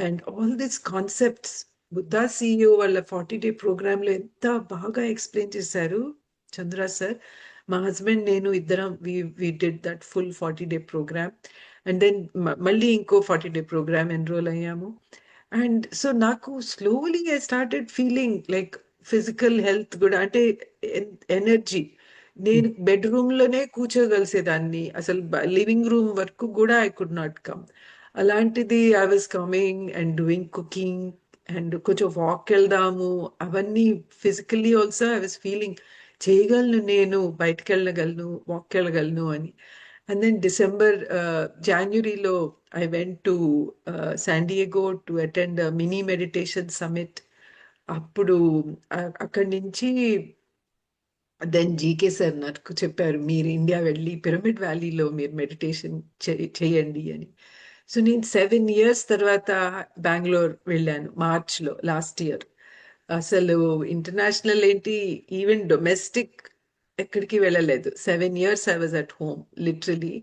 And all these concepts Buddha CEO వాళ్ళ 40-డే programme లో ఎంత బాగా explain చేశారు చంద్ర sir. మా husband నేను ఇద్దరం we did that full 40-డే program. And then మళ్ళీ ఇంకో 40-డే ప్రోగ్రామ్ ఎన్రోల్ అయ్యాము. అండ్ సో నాకు slowly I started feeling like physical health కూడా, అంటే ఎనర్జీ. నేను బెడ్రూమ్ లోనే కూర్చోగలిసేదాన్ని, అసలు లివింగ్ రూమ్ వరకు కూడా ఐ కుడ్ నాట్ కమ్. అలాంటిది I was coming and doing cooking, and కొంచెం వాక్ వెళ్దాము, అవన్నీ physically also I was feeling చేయగలను, నేను బయటకు వెళ్ళగలను, వాక్ వెళ్ళగలను అని. అండ్ దెన్ డిసెంబర్ జాన్వరిలో I went to San Diego to attend mini meditation summit. అప్పుడు అక్కడి నుంచి దెన్ జీకే సార్ నాకు చెప్పారు, మీరు ఇండియా వెళ్ళి పిరమిడ్ వ్యాలీలో మీరు మెడిటేషన్ చేయండి అని. సో నేను 7 years తర్వాత బెంగళూరు వెళ్ళాను మార్చ్లో లాస్ట్ ఇయర్. అసలు ఇంటర్నేషనల్ ఏంటి, ఈవెన్ డొమెస్టిక్ ఎక్కడికి వెళ్ళలేదు. 7 years I was at home literally.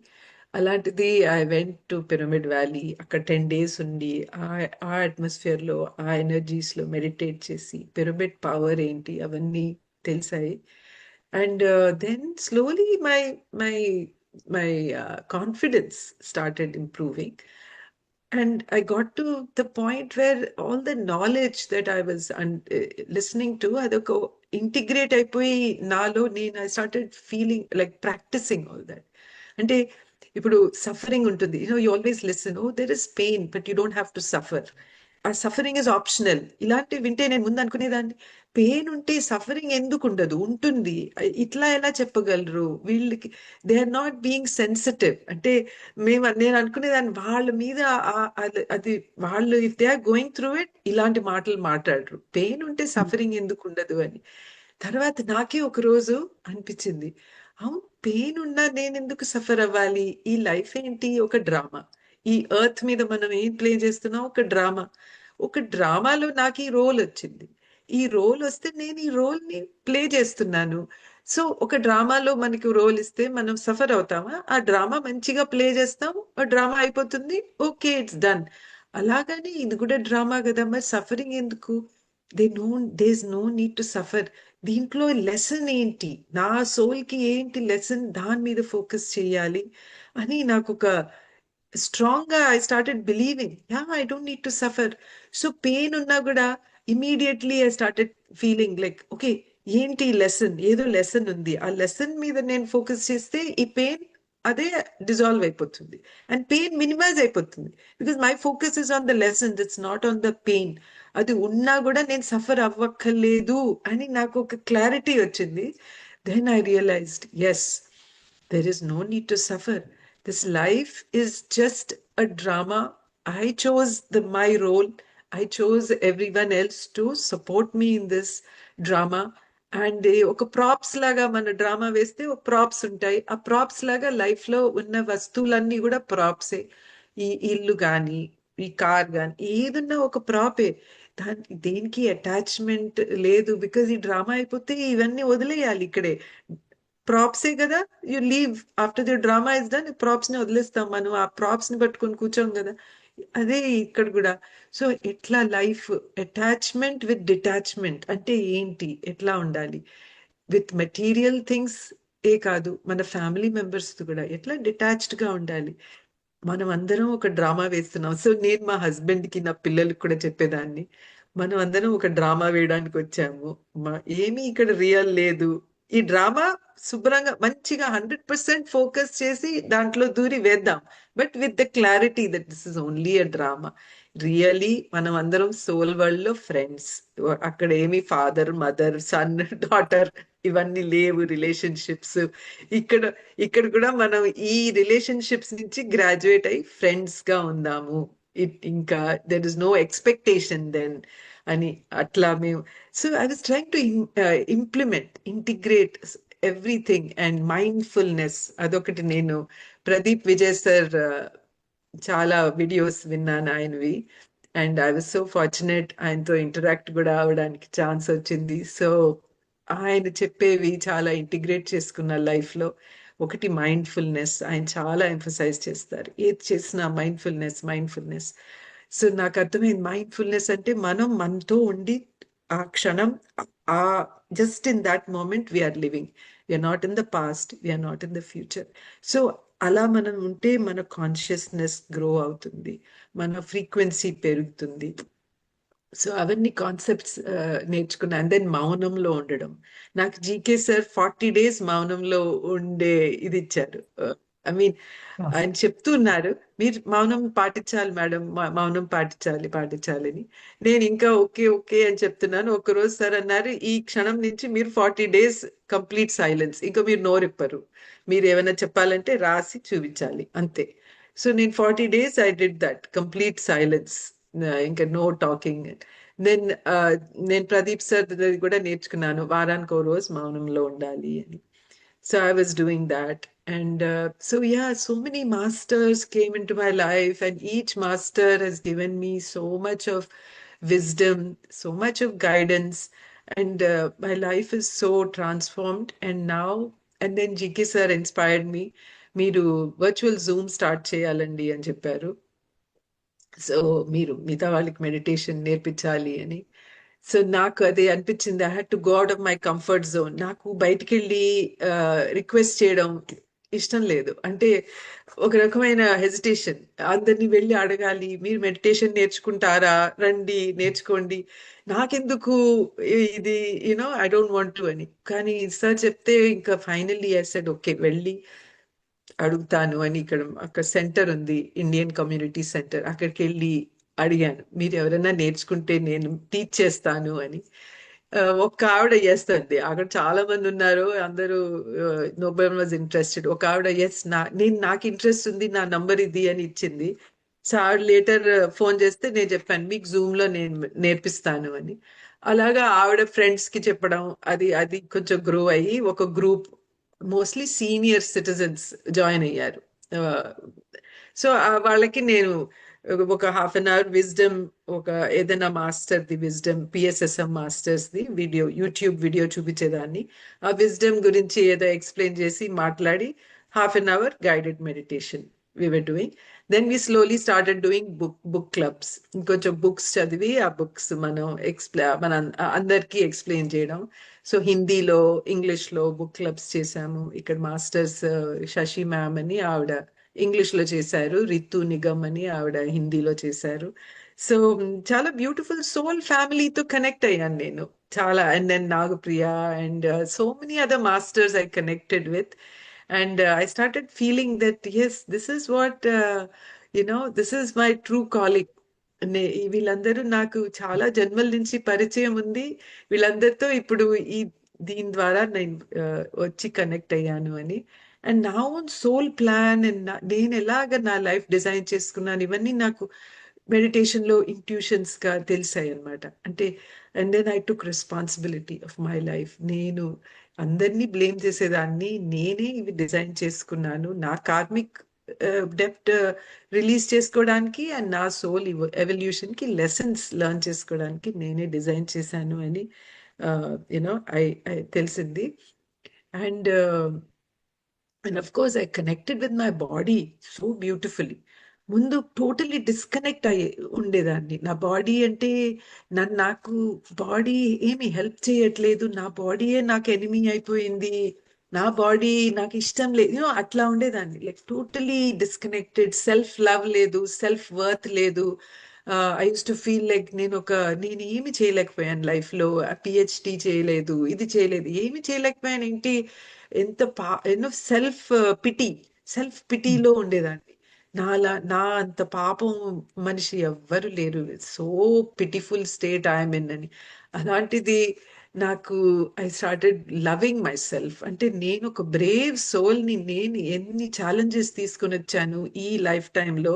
అలాంటిది I went to Pyramid Valley. అక్కడ 10 days ఉండి ఆ అట్మాస్ఫియర్లో ఆ ఎనర్జీస్లో మెడిటేట్ చేసి పిరమిడ్ పవర్ ఏంటి అవన్నీ తెలిసాయి. And then slowly my confidence started improving, and I got to the point where all the knowledge that I was listening to adoko integrate అయిపోయి నాలో నేను I started feeling like practicing all that. అంటే ఇప్పుడు suffering ఉంటుంది, you always listen, oh there is pain but you don't have to suffer. ఆ suffering is optional. ఇలాంటివి వింటే నేను ముందు అనుకునేదాన్ని, పెయిన్ ఉంటే సఫరింగ్ ఎందుకు ఉండదు, ఉంటుంది, ఇట్లా ఎలా చెప్పగలరు వీళ్ళకి, they are not being sensitive. అంటే నేను అనుకునేదాన్ని వాళ్ళ మీద అది వాళ్ళు if they are going through it ఇలాంటి మాటలు మాట్లాడరు, పెయిన్ ఉంటే సఫరింగ్ ఎందుకు ఉండదు అని. తర్వాత నాకే ఒక రోజు అనిపించింది, అవును, పెయిన్ ఉన్నా నేను ఎందుకు సఫర్ అవ్వాలి, ఈ లైఫ్ ఏంటి ఒక డ్రామా, ఈ ఎర్త్ మీద మనం ఏం ప్లే చేస్తున్నాం ఒక డ్రామా. ఒక డ్రామాలో నాకు ఈ రోల్ వచ్చింది, ఈ రోల్ వస్తే నేను ఈ రోల్ ని ప్లే చేస్తున్నాను. సో ఒక డ్రామాలో మనకి రోల్ ఇస్తే మనం సఫర్ అవుతామా, ఆ డ్రామా మంచిగా ప్లే చేస్తాం, ఆ డ్రామా అయిపోతుంది, ఓకే ఇట్స్ డన్. అలాగని ఇది కూడా డ్రామా కదా, మరి సఫరింగ్ ఎందుకు, they is no need to suffer. దీంట్లో లెసన్ ఏంటి, నా సోల్ కి ఏంటి లెసన్, దాని మీద ఫోకస్ చేయాలి అని నాకు ఒక స్ట్రాంగ్ గా I started believing, yeah I don't need to suffer. So pain ఉన్నా కూడా immediately I started feeling like, okay ఏంటి లెసన్, ఏదో లెసన్ ఉంది, ఆ లెసన్ మీద నేను ఫోకస్ చేస్తే ఈ పెయిన్ అదే డిజాల్వ్ అయిపోతుంది అండ్ పెయిన్ మినిమైజ్ అయిపోతుంది. Because my focus is on the lesson, it's not on the pain. అది ఉన్నా కూడా నేను సఫర్ అవ్వక్కర్లేదు అని నాకు ఒక క్లారిటీ వచ్చింది. Then I realised, yes, there is no need to suffer. This life is just a drama. I chose my role. I chose everyone else to support me in this drama. And ఒక props లాగా మన drama వేస్తే ఒక props ఉంటాయి, ఆ props లాగా life లో ఉన్న వస్తువులన్నీ కూడా ప్రాప్సే. ఈ ఇల్లు గాని, ఈ కార్ గాని, ఏదున్నా ఒక ప్రాపే. దేనికి అటాచ్మెంట్ లేదు, బికాజ్ ఈ డ్రామా అయిపోతే ఇవన్నీ వదిలేయాలి ఇక్కడే. ప్రాప్సే కదా, you leave after the drama is done, props ని వదిలేస్తాం మనం, ఆ ప్రాప్స్ ని పట్టుకొని కూర్చోం కదా. అదే ఇక్కడ కూడా. సో ఎట్లా లైఫ్, అటాచ్మెంట్ విత్ డిటాచ్మెంట్ అంటే ఏంటి, ఎట్లా ఉండాలి విత్ మెటీరియల్ థింగ్స్ ఏ కాదు, మన ఫ్యామిలీ మెంబర్స్ కూడా ఎట్లా డిటాచ్డ్ గా ఉండాలి. మనం అందరం ఒక డ్రామా వేస్తున్నాం. సో నేను మా హస్బెండ్ కి, నా పిల్లలకి కూడా చెప్పేదాన్ని, మనం అందరం ఒక డ్రామా వేయడానికి వచ్చాము, ఏమీ ఇక్కడ రియల్ లేదు. ఈ డ్రామా శుభ్రంగా మంచిగా 100% ఫోకస్ చేసి దాంట్లో దూరి వేద్దాం, but with the clarity that this is only a drama. Really మనం అందరం సోల్ వరల్డ్ లో ఫ్రెండ్స్. అక్కడ ఏమి ఫాదర్ మదర్ సన్ డాటర్ ఇవన్నీ లేవు రిలేషన్షిప్స్. ఇక్కడ ఇక్కడ కూడా మనం ఈ రిలేషన్షిప్స్ నుంచి గ్రాడ్యుయేట్ అయ్యి ఫ్రెండ్స్ గా ఉందాము. ఇంకా there is no expectation then అని అట్లా మేము. So I was trying to integrate everything. And mindfulness అదొకటి. నేను ప్రదీప్ విజయ్ సార్ చాలా వీడియోస్ విన్నాను ఆయనవి, and I was so fortunate ఆయనతో ఇంటరాక్ట్ కూడా అవడానికి ఛాన్స్ వచ్చింది. సో ఆయన చెప్పేవి చాలా ఇంటిగ్రేట్ చేసుకున్న లైఫ్ లో. ఒకటి మైండ్ఫుల్నెస్, ఆయన చాలా ఎంఫసైజ్ చేస్తారు, ఏది చేసినా మైండ్ఫుల్నెస్ మైండ్ఫుల్నెస్. సో నాకు అర్థమైంది, మైండ్ఫుల్నెస్ అంటే మనం మనతో ఉండి ఆ క్షణం, ఆ just in that moment we are living, we are not in the past, we are not in the future. So అలా మనం ఉంటే మన కాన్షియస్నెస్ గ్రో అవుతుంది, మన ఫ్రీక్వెన్సీ పెరుగుతుంది. సో అవన్నీ కాన్సెప్ట్స్ నేర్చుకున్నాను. అండ్ దెన్ మౌనంలో ఉండడం. నాకు జీకే సార్ 40 days మౌనంలో ఉండే ఇది ఇచ్చారు. ఐ మీన్ ఆయన చెప్తున్నారు, మీరు మౌనం పాటించాలి మేడం, మౌనం పాటించాలి పాటించాలి అని. నేను ఇంకా ఓకే ఓకే అని చెప్తున్నాను. ఒకరోజు సార్ అన్నారు, ఈ క్షణం నుంచి మీరు 40 days కంప్లీట్ సైలెన్స్, ఇంకా మీరు నోరెప్పరు, మీరు ఏమైనా చెప్పాలంటే రాసి చూపించాలి అంతే. సో నేను 40 days I did that complete silence, ఇంకా నో టాకింగ్. దెన్ నేను ప్రదీప్ సార్ కూడా నేర్చుకున్నాను, వారానికి ఓ రోజు మౌనంలో ఉండాలి అని. So I was doing that. And so, yeah, so many masters came into my life, and each master has given me so much of wisdom, so much of guidance. And my life is so transformed. And now, and then GK sir inspired me. మీరు virtual Zoom start చేయాలండి అని చెప్పారు. So మీరు మిగతా వాళ్ళకి meditation నేర్పించాలి అని. So నాకు అది అనిపించింది, I had to go out of my comfort zone. నాకు బయటికి వెళ్ళి రిక్వెస్ట్ చేయడం ఇష్టం లేదు. అంటే ఒక రకమైన హెజిటేషన్, అందరినీ వెళ్ళి అడగాలి, మీరు మెడిటేషన్ నేర్చుకుంటారా, రండి నేర్చుకోండి, నాకెందుకు ఇది, you know I don't want to అని. కానీ సార్ చెప్తే ఇంకా ఫైనల్లీ ఐ సెడ్ ఓకే, వెళ్ళి అడుగుతాను అని. అక్కడ సెంటర్ ఉంది, ఇండియన్ కమ్యూనిటీ సెంటర్, అక్కడికి వెళ్ళి అడిగాను, మీరు ఎవరైనా నేర్చుకుంటే నేను టీచ్ చేస్తాను అని. ఒక ఆవిడ చేస్తుంది, అక్కడ చాలా మంది ఉన్నారు, అందరూ నోబెల్ వాజ్ ఇంట్రెస్టెడ్. ఒక ఆవిడ ఎస్, నాకు ఇంట్రెస్ట్ ఉంది, నా నంబర్ ఇది అని ఇచ్చింది. సో ఆవిడ లేటర్ ఫోన్ చేస్తే నేను చెప్పాను, మీకు జూమ్ లో నేను నేర్పిస్తాను అని. అలాగా ఆవిడ ఫ్రెండ్స్ కి చెప్పడం, అది అది కొంచెం గ్రో అయ్యి ఒక group, mostly senior citizens join అయ్యారు. సో వాళ్ళకి నేను ఒక హాఫ్ అన్ అవర్ విజ్డమ్, ఒక ఏదైనా మాస్టర్ ది విజ్డమ్, పిఎస్ఎస్ఎం మాస్టర్స్ ది వీడియో, యూట్యూబ్ వీడియో చూపించేదాన్ని. ఆ విజ్డమ్ గురించి ఏదో ఎక్స్ప్లెయిన్ చేసి మాట్లాడి half an hour guided meditation we were doing. Then we slowly started doing book clubs. ఇంకొంచెం బుక్స్ చదివి ఆ బుక్స్ మన అందరికీ ఎక్స్ప్లెయిన్ చేయడం. సో హిందీలో, ఇంగ్లీష్లో బుక్ క్లబ్స్ చేశాము. ఇక్కడ మాస్టర్స్ శశి మ్యామ్ అని ఆవిడ ఇంగ్లీష్లో చేశారు, రితు నిగమ్ అని ఆవిడ హిందీలో చేశారు. సో చాలా బ్యూటిఫుల్ సోల్ ఫ్యామిలీతో కనెక్ట్ అయ్యాను నేను చాలా. And then Nagapriya and so many other masters I connected with. And I started feeling that, yes, this is what, this is my true calling. వీళ్ళందరూ నాకు చాలా జన్మల నుంచి పరిచయం ఉంది. వీళ్ళందరితో ఇప్పుడు దీని ద్వారా నేను వచ్చి కనెక్ట్ అయ్యాను అని. అండ్ నా ఓన్ సోల్ ప్లాన్, అండ్ నేను ఎలాగ నా లైఫ్ డిజైన్ చేసుకున్నాను, ఇవన్నీ నాకు మెడిటేషన్ లో ఇంట్యూషన్స్ గా తెలిసాయి అనమాట. అంటే and then I took responsibility of my life. నేను అందరినీ బ్లేమ్ చేసేదాన్ని, నేనే ఇవి డిజైన్ చేసుకున్నాను, నా కార్మిక్ డెప్ట్ రిలీజ్ చేసుకోవడానికి అండ్ నా సోల్ ఎవల్యూషన్ కి లెసన్స్ లెర్న్ చేసుకోవడానికి నేనే డిజైన్ చేశాను అని ఐ తెలిసింది. And of course I connected with my body so beautifully. ముందు టోటలీ డిస్కనెక్ట్ అయ్యి ఉండేదాన్ని. నా బాడీ అంటే నాకు బాడీ ఏమి హెల్ప్ చేయట్లేదు, నా బాడీయే నాకు ఎనిమీ అయిపోయింది, నా బాడీ నాకు ఇష్టం లేదు, అట్లా ఉండేదాన్ని. Like totally disconnected, self love లేదు, సెల్ఫ్ వర్త్ లేదు. I use to feel like నేను ఏమి చేయలేకపోయాను లైఫ్ లో, పిహెచ్డి చేయలేదు, ఇది చేయలేదు, ఏమి చేయలేకపోయాను. ఏంటి, ఎన్నో సెల్ఫ్ పిటీలో ఉండేదాన్ని. నా అంత పాపం మనిషి ఎవ్వరు లేరు, so pitiful state I'm in అని. అలాంటిది నాకు I started loving my self. అంటే నేను ఒక బ్రేవ్ సోల్ ని, నేను ఎన్ని ఛాలెంజెస్ తీసుకుని వచ్చాను ఈ లైఫ్ టైంలో,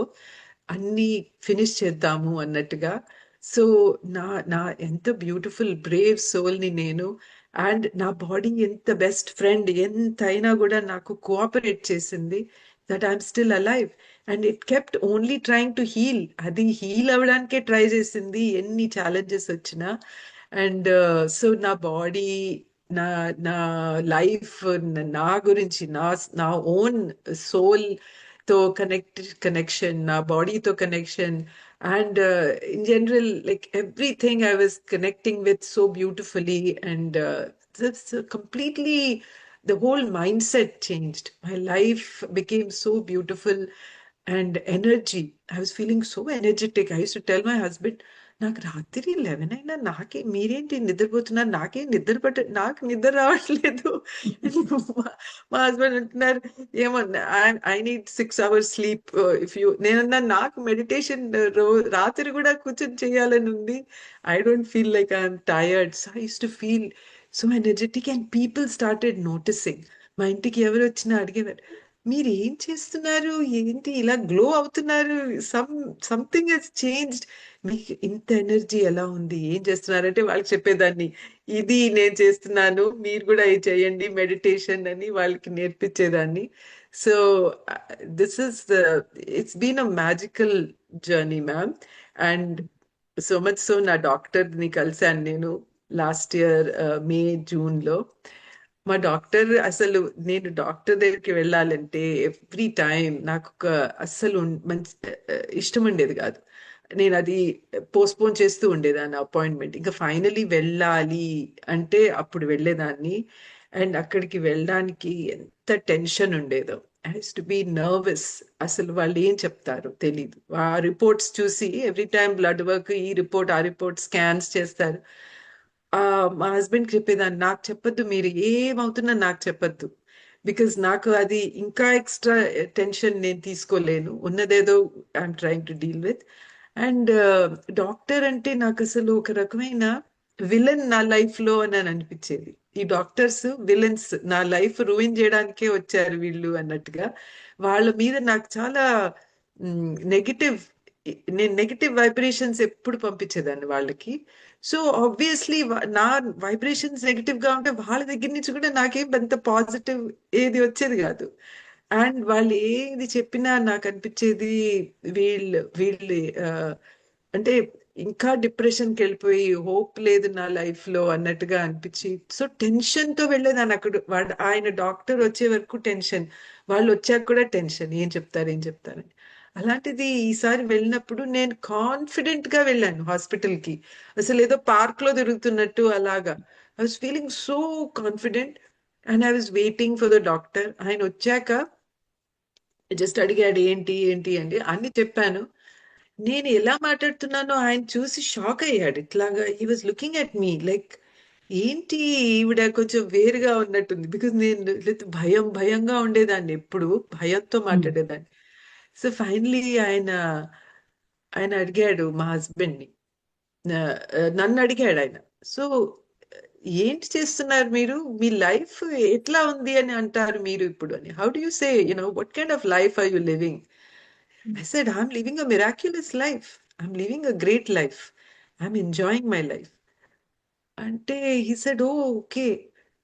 అన్ని ఫినిష్ చేద్దాము అన్నట్టుగా. సో నా నా ఎంత బ్యూటిఫుల్ బ్రేవ్ సోల్ ని నేను. అండ్ నా బాడీ ఎంత బెస్ట్ ఫ్రెండ్, ఎంత అయినా కూడా నాకు కోఆపరేట్ చేసింది, that I'm still alive. And it kept only trying to heal. అది హీల్ అవ్వడానికే ట్రై చేసింది ఎన్ని ఛాలెంజెస్ వచ్చినా. అండ్ సో నా బాడీ, నా నా లైఫ్, నా గురించి, నా ఓన్ సోల్ తో కనెక్షన్, నా బాడీతో connection, and in general, like everything I was connecting with so beautifully. And this completely, the whole mindset changed. My life became so beautiful. And energy, I was feeling so energetic. I used to tell my husband, నాకు రాత్రి 11 అయినా మీరేంటి నిద్రపోతున్నారు, నాకు నిద్ర రావట్లేదు. మా husband అంటున్నారు, ఏమన్నా ఐ నీడ్ 6 hours స్లీప్. నేనన్నా, నాకు మెడిటేషన్ రాత్రి కూడా కూర్చొని చేయాలని ఉంది. I don't feel like I'm tired. So I use to feel so energetic. And people started noticing. మా ఇంటికి ఎవరు వచ్చినా అడిగేవారు, మీరు ఏం చేస్తున్నారు? ఏంటి ఇలా గ్లో అవుతున్నారు? Something has changed. మీకు ఇంత ఎనర్జీ ఎలా ఉంది? ఏం చేస్తున్నారంటే వాళ్ళకి చెప్పేదాన్ని. ఇది నేను చేస్తున్నాను. మీరు కూడా ఇది చేయండి మెడిటేషన్ అని వాళ్ళకి నేర్పించేదాన్ని. So this is the it's been a magical journey ma'am. And so much so నా డాక్టర్ని కలిశాను నేను లాస్ట్ ఇయర్ మే జూన్లో. మా డాక్టర్ అసలు నేను డాక్టర్ దగ్గరికి వెళ్ళాలంటే ఎవ్రీ టైం నాకు ఒక అస్సలు మంచి ఇష్టం ఉండేది కాదు. నేను అది పోస్ట్పోన్ చేస్తూ ఉండేదాన్ని అపాయింట్మెంట్. ఇంకా ఫైనలీ వెళ్ళాలి అంటే అప్పుడు వెళ్ళేదాన్ని. అండ్ అక్కడికి వెళ్ళడానికి ఎంత టెన్షన్ ఉండేదో. I use to be nervous. అసలు వాళ్ళు ఏం చెప్తారో తెలీదు. ఆ రిపోర్ట్స్ చూసి ఎవ్రీ టైం బ్లడ్ వర్క్, ఈ రిపోర్ట్ ఆ రిపోర్ట్ స్కాన్స్ చేస్తారు. ఆ మా హస్బెండ్ చెప్పేదాన్ని, నాకు చెప్పొద్దు, మీరు ఏమవుతున్నా నాకు చెప్పొద్దు. బికాజ్ నాకు అది ఇంకా ఎక్స్ట్రా టెన్షన్ నేను తీసుకోలేను. ఉన్నదేదో I'm trying to deal with. And doctor అంటే నాకు అసలు ఒక రకమైన విలన్ నా లైఫ్ లో అని అనిపించేది. ఈ డాక్టర్స్ విలన్స్, నా లైఫ్ రూయిన్ చేయడానికే వచ్చారు వీళ్ళు అన్నట్టుగా. వాళ్ళ మీద నాకు చాలా నెగిటివ్, నేను నెగిటివ్ వైబ్రేషన్స్ ఎప్పుడు పంపించేదాన్ని వాళ్ళకి. సో ఆబ్వియస్లీ నా వైబ్రేషన్స్ నెగిటివ్ గా ఉంటే వాళ్ళ దగ్గర నుంచి కూడా నాకేం పెద్ద పాజిటివ్ ఏది వచ్చేది కాదు. అండ్ వాళ్ళు ఏది చెప్పినా నాకు అనిపించేది వీళ్ళు అంటే ఇంకా డిప్రెషన్కి వెళ్ళిపోయి హోప్ లేదు నా లైఫ్ లో అన్నట్టుగా అనిపించి, సో టెన్షన్ తో వెళ్ళేదాన్ని. అక్కడ ఆయన డాక్టర్ వచ్చే వరకు టెన్షన్, వాళ్ళు వచ్చాక కూడా టెన్షన్, ఏం చెప్తారని. అలాంటిది ఈసారి వెళ్ళినప్పుడు నేను కాన్ఫిడెంట్ గా వెళ్ళాను హాస్పిటల్ కి. అసలు ఏదో పార్క్ లో తిరుగుతున్నట్టు అలాగా. I was feeling so confident. And I was waiting for the doctor. ఆయన వచ్చాక జస్ట్ అడిగాడు ఏంటి ఏంటి అండి అన్ని చెప్పాను. నేను ఎలా మాట్లాడుతున్నానో ఆయన చూసి షాక్ అయ్యాడు. ఇట్లాగా he was looking at me like, ఏంటి ఈవిడ కొంచెం వేరుగా ఉన్నట్టుంది. బికాజ్ నేను భయం భయంగా ఉండేదాన్ని, ఎప్పుడు భయంతో ఉమ్, మాట్లాడేదాన్ని. సో ఫైనలీ ఆయన ఆయన అడిగాడు మా హస్బెండ్ ని. నన్ను అడిగాడు ఆయన. సో ఏంటి చేస్తున్నారు మీరు? మీ లైఫ్ ఎట్లా ఉంది అని అంటారు మీరు ఇప్పుడు అని? How do you say, what kind of life are you living? I said, I'm living a miraculous life. I'm living a great life. I'm enjoying my life. అంటే he said, ఓ ఓకే,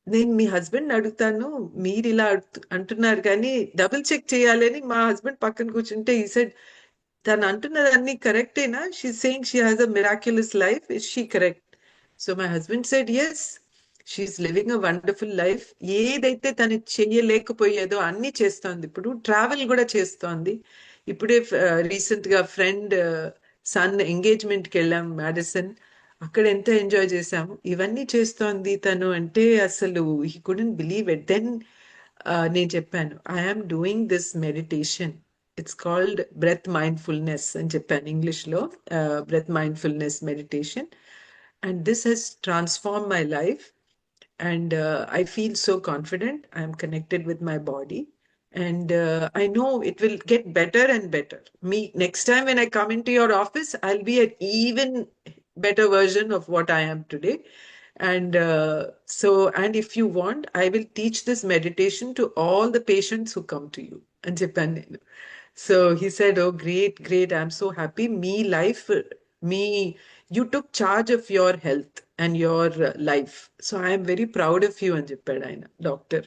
నేను మీ husband అడుగుతాను, మీరు ఇలా అంటున్నారు కానీ double check చేయాలని మా husband పక్కన కూర్చుంటే he said, తను అంటున్నదన్నీ కరెక్టేనా? She saying she has a miraculous life, is she correct? So my husband said yes, she is living a wonderful life. ఏదైతే తను చెయ్యలేకపోయేదో అన్ని చేస్తోంది. ఇప్పుడు ట్రావెల్ కూడా చేస్తోంది. ఇప్పుడే రీసెంట్ గా ఫ్రెండ్ సన్ ఎంగేజ్మెంట్ కి వెళ్ళాం మ్యాడిసన్. అక్కడ ఎంత ఎంజాయ్ చేసాము. ఇవన్నీ చేస్తోంది తను అంటే అసలు he couldn't believe it. Then నేను చెప్పాను, I'm doing this meditation, it's called breath mindfulness అని చెప్పాను ఇంగ్లీష్ లో. Breath mindfulness meditation. And this has transform my life. And I feel so confident. I'm connected with my body, and I know it will get better and better. Me, next time when I come into your office, I'll be an even better version of what I am today. And and if you want, I will teach this meditation to all the patients who come to you in Japan. So he said, oh, great, great. I'm so happy. You took charge of your health and your life. So I am very proud of you, అని చెప్పాడు ఆయన doctor.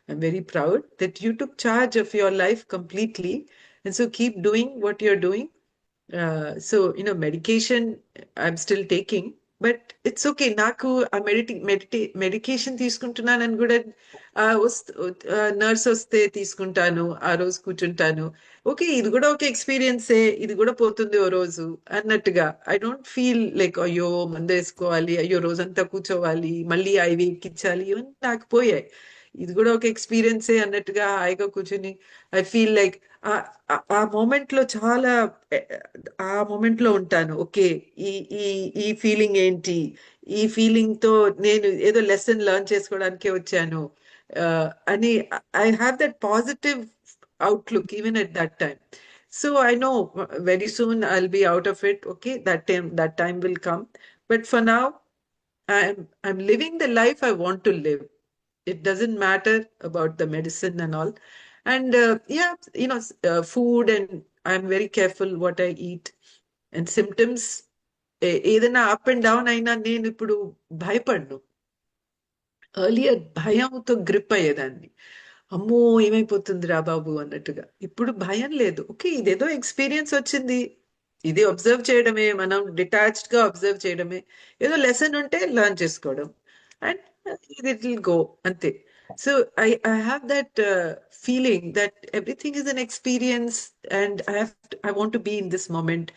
I'm very proud that you took charge of your life completely. And so keep doing what you're doing. So, medication I'm still taking, but it's okay. నాకు ఆ medication తీసుకుంటున్నానని కూడా nurse వస్తే తీసుకుంటాను, ఆ రోజు కూర్చుంటాను. ఓకే, ఇది కూడా ఒక ఎక్స్పీరియన్సే, ఇది కూడా పోతుంది ఓ రోజు అన్నట్టుగా. ఐ డోంట్ ఫీల్ లైక్ అయ్యో మందు వేసుకోవాలి, అయ్యో రోజంతా కూర్చోవాలి, మళ్ళీ ఐవి ఎక్కించాలి, ఇవన్నీ నాకు పోయాయి. ఇది కూడా ఒక ఎక్స్పీరియన్సే అన్నట్టుగా హాయిగా కూర్చుని ఐ ఫీల్ లైక్ ఆ మూమెంట్ లో చాలా ఆ మూమెంట్ లో ఉంటాను. ఓకే, ఈ ఈ ఈ ఫీలింగ్ ఏంటి, ఈ ఫీలింగ్ తో నేను ఏదో లెసన్ లెర్న్ చేసుకోవడానికే వచ్చాను అని. I have that positive outlook even at that time. So I know very soon I'll be out of it. Okay, that time will come. But for now, I'm living the life I want to live. It doesn't matter about the medicine and all. And yeah, food, and I'm very careful what I eat. And symptoms, ఏదైనా up and down అయినా నేను ఇప్పుడు భయపడను. Earlier భయంతో grip అయ్యేదాన్ని. అమ్మో ఏమైపోతుందిరా బాబు అన్నట్టుగా. ఇప్పుడు భయం లేదు. ఓకే, ఇదేదో ఎక్స్పీరియన్స్ వచ్చింది. ఇది అబ్జర్వ్ చేయడమే, మనం డిటాచ్డ్ గా అబ్జర్వ్ చేయడమే. ఏదో లెసన్ ఉంటే లెర్న్ చేసుకోవడం అండ్ ఇది ఇట్ విల్ గో అంతే. So I have that feeling that everything is an experience and I want to be in this moment.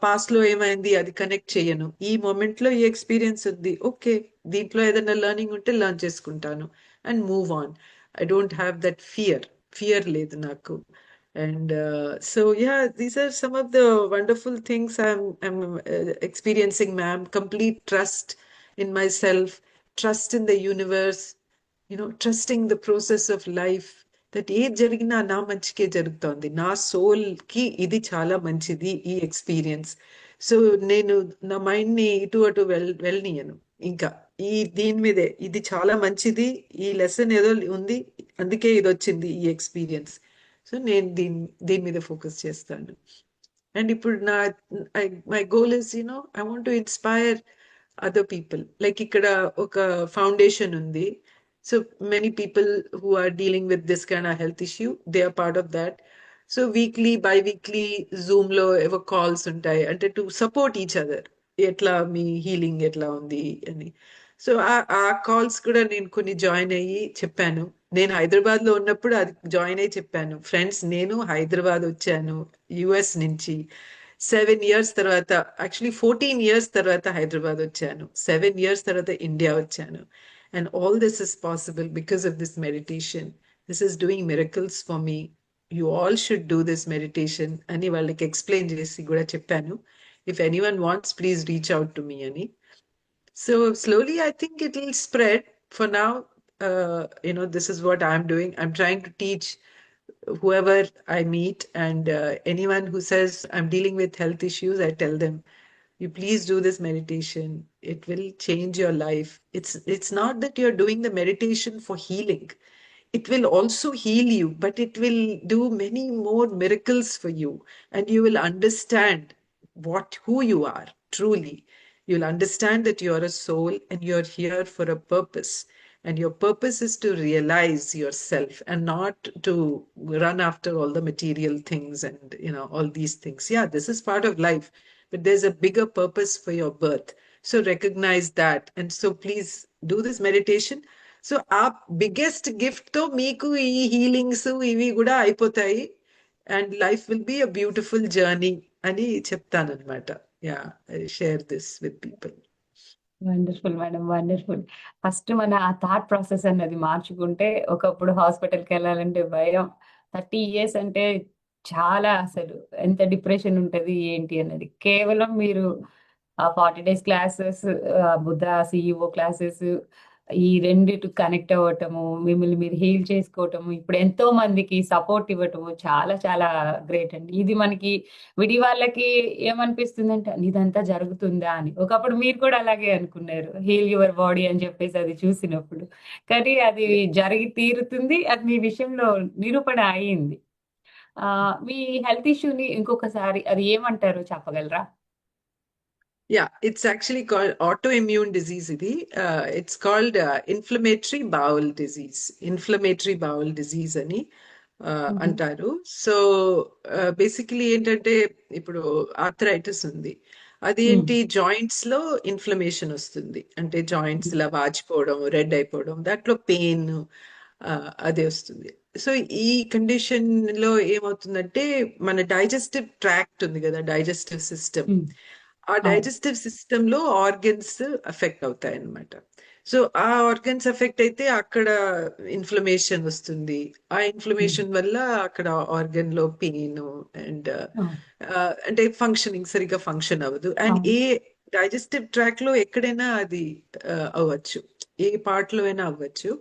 Past లో ఏమైంది అది కనెక్ట్ చేయను. ఈ మూమెంట్ లో ఈ ఎక్స్పీరియన్స్ ఉంది, ఓకే, దీంట్లో ఏదైనా లెర్నింగ్ ఉంటే లెర్న్ చేసుకుంటాను and move on. I don't have that fear లేదు నాకు. And so, yeah, these are some of the wonderful things I'm experiencing, ma'am. Complete trust in myself, trust in the universe, trusting the process of life. That ఏది జరిగినా నా మంచికే జరుగుతోంది, నా soul కి ఇది చాలా మంచిది ఈ ఎక్స్పీరియన్స్. సో నేను నా మైండ్ ని ఇటు అటు వెళ్ళనీయను. ఇంకా దీని మీదే, ఇది చాలా మంచిది, ఈ లెసన్ ఏదో ఉంది, అందుకే ఇది వచ్చింది ఈ ఎక్స్పీరియన్స్. సో నేను దీని మీద ఫోకస్ చేస్తాను. అండ్ ఇప్పుడు my goal is I want to inspire other people. Like ఇక్కడ ఒక ఫౌండేషన్ ఉంది. So many people who are dealing with this kind of health issue, they are part of that. So weekly by weekly Zoom లో ఏవో calls ఉంటాయి, అంటే to support each other. ఎట్లా మీ healing ఎట్లా ఉంది అని. సో ఆ కాల్స్ కూడా నేను కొన్ని జాయిన్ అయ్యి చెప్పాను. నేను హైదరాబాద్ లో ఉన్నప్పుడు అది జాయిన్ అయ్యి చెప్పాను. ఫ్రెండ్స్, నేను హైదరాబాద్ వచ్చాను యుఎస్ నుంచి. 7 years తర్వాత, యాక్చువల్లీ 14 years తర్వాత హైదరాబాద్ వచ్చాను. 7 years తర్వాత ఇండియా వచ్చాను. And all this is possible because of this meditation. This is doing miracles for me. You all should do this meditation. అని వాళ్ళకి ఎక్స్ప్లెయిన్ చేసి కూడా చెప్పాను. If anyone wants, please reach out to me అని. So slowly, I think it will spread. For now, this is what I'm doing. I'm trying to teach whoever I meet, and anyone who says I'm dealing with health issues, I tell them, you please do this meditation. It will change your life. It's not that you're doing the meditation for healing. It will also heal you, but it will do many more miracles for you, and you will understand who you are truly. You'll understand that you're a soul and you're here for a purpose. And your purpose is to realize yourself and not to run after all the material things and, all these things. Yeah, this is part of life, but there's a bigger purpose for your birth. So recognize that. And so please do this meditation. So ఆ biggest gift తో మీకు ఈ healings ఇవి కూడా అయిపోతాయి, and life will be a beautiful journey అని చెప్తాను అనమాట. Yeah, I share this with people. Wonderful madam, wonderful. First మన ఆ థాట్ ప్రాసెస్ అన్నది మార్చుకుంటే, ఒకప్పుడు హాస్పిటల్కి వెళ్ళాలంటే భయం, 30 years అంటే చాలా, అసలు ఎంత డిప్రెషన్ ఉంటది ఏంటి అన్నది. కేవలం మీరు ఆ 40 days classes, Buddha CEO classes, ఈ రెండిటి కనెక్ట్ అవ్వటము, మిమ్మల్ని మీరు హీల్ చేసుకోవటము, ఇప్పుడు ఎంతో మందికి సపోర్ట్ ఇవ్వటము చాలా చాలా గ్రేట్ అండి. ఇది మనకి విడి వాళ్ళకి ఏమనిపిస్తుంది అంటే, ఇదంతా జరుగుతుందా అని. ఒకప్పుడు మీరు కూడా అలాగే అనుకున్నారు, హీల్ యువర్ బాడీ అని చెప్పేసి అది చూసినప్పుడు. కానీ అది జరిగి తీరుతుంది, అది మీ విషయంలో నిరూపణ అయింది. మీ హెల్త్ ఇష్యూని ఇంకొకసారి అది ఏమంటారో చెప్పగలరా? Yeah, it's actually called autoimmune disease. It's called inflammatory bowel disease. Inflammatory bowel disease అని అంటారు. సో బేసికలీ ఏంటంటే, ఇప్పుడు ఆర్థరైటిస్ ఉంది, అది ఏంటి, జాయింట్స్ లో ఇన్ఫ్లమేషన్ వస్తుంది. అంటే జాయింట్స్ ఇలా వాచిపోవడం, రెడ్ అయిపోవడం, దాంట్లో పెయిన్ అదే వస్తుంది. సో ఈ కండిషన్ లో ఏమవుతుందంటే, మన డైజెస్టివ్ ట్రాక్ట్ ఉంది కదా, డైజెస్టివ్ సిస్టమ్, ఆ డైజెస్టివ్ సిస్టమ్ లో ఆర్గన్స్ అఫెక్ట్ అవుతాయి అన్నమాట. సో ఆ ఆర్గన్స్ ఎఫెక్ట్ అయితే అక్కడ ఇన్ఫ్లమేషన్ వస్తుంది. ఆ ఇన్ఫ్లమేషన్ వల్ల అక్కడ ఆర్గన్ లో పెయిన్ అండ్ అంటే ఫంక్షనింగ్ సరిగ్గా ఫంక్షన్ అవ్వదు. అండ్ ఏ డైజెస్టివ్ ట్రాక్ లో ఎక్కడైనా అది అవ్వచ్చు, ఏ పార్ట్ లో అయినా అవ్వచ్చు.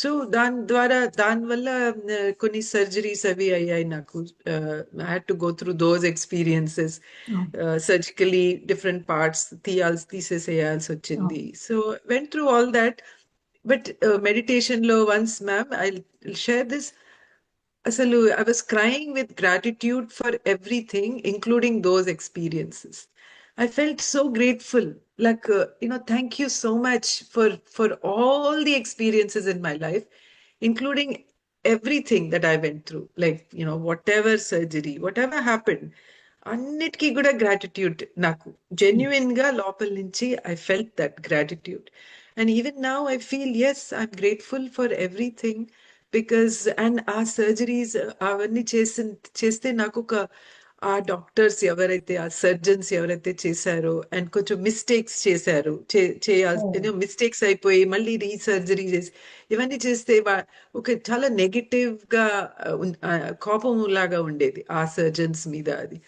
సో దానివల్ల కొన్ని సర్జరీస్ అవి అయ్యాయి నాకు. I had to go through those experiences. Surgically different parts తీసేసేయాల్సి వచ్చింది. So went through all that. But meditation లో once, ma'am, I share this, అసలు I was crying with gratitude for everything, including those experiences. I felt so grateful. Like, thank you so much for all the experiences in my life, including everything that I went through. Like, whatever surgery, whatever happened, అన్నిటికీ కూడా gratitude నాకు genuine గా లోపల నుంచి I felt that gratitude and even now I feel yes I'm grateful for everything because and ఆ surgeries అవన్నీ చేస్తే నాకు ఒక ఆ డాక్టర్స్ ఎవరైతే ఆ సర్జన్స్ ఎవరైతే చేశారో అండ్ కొంచెం మిస్టేక్స్ చేశారు చేయాల్సి మిస్టేక్స్ అయిపోయి మళ్ళీ రీసర్జరీ చేసి ఇవన్నీ చేస్తే ఒక చాలా నెగటివ్ గా కోపం లాగా ఉండేది ఆ సర్జన్స్ మీద అది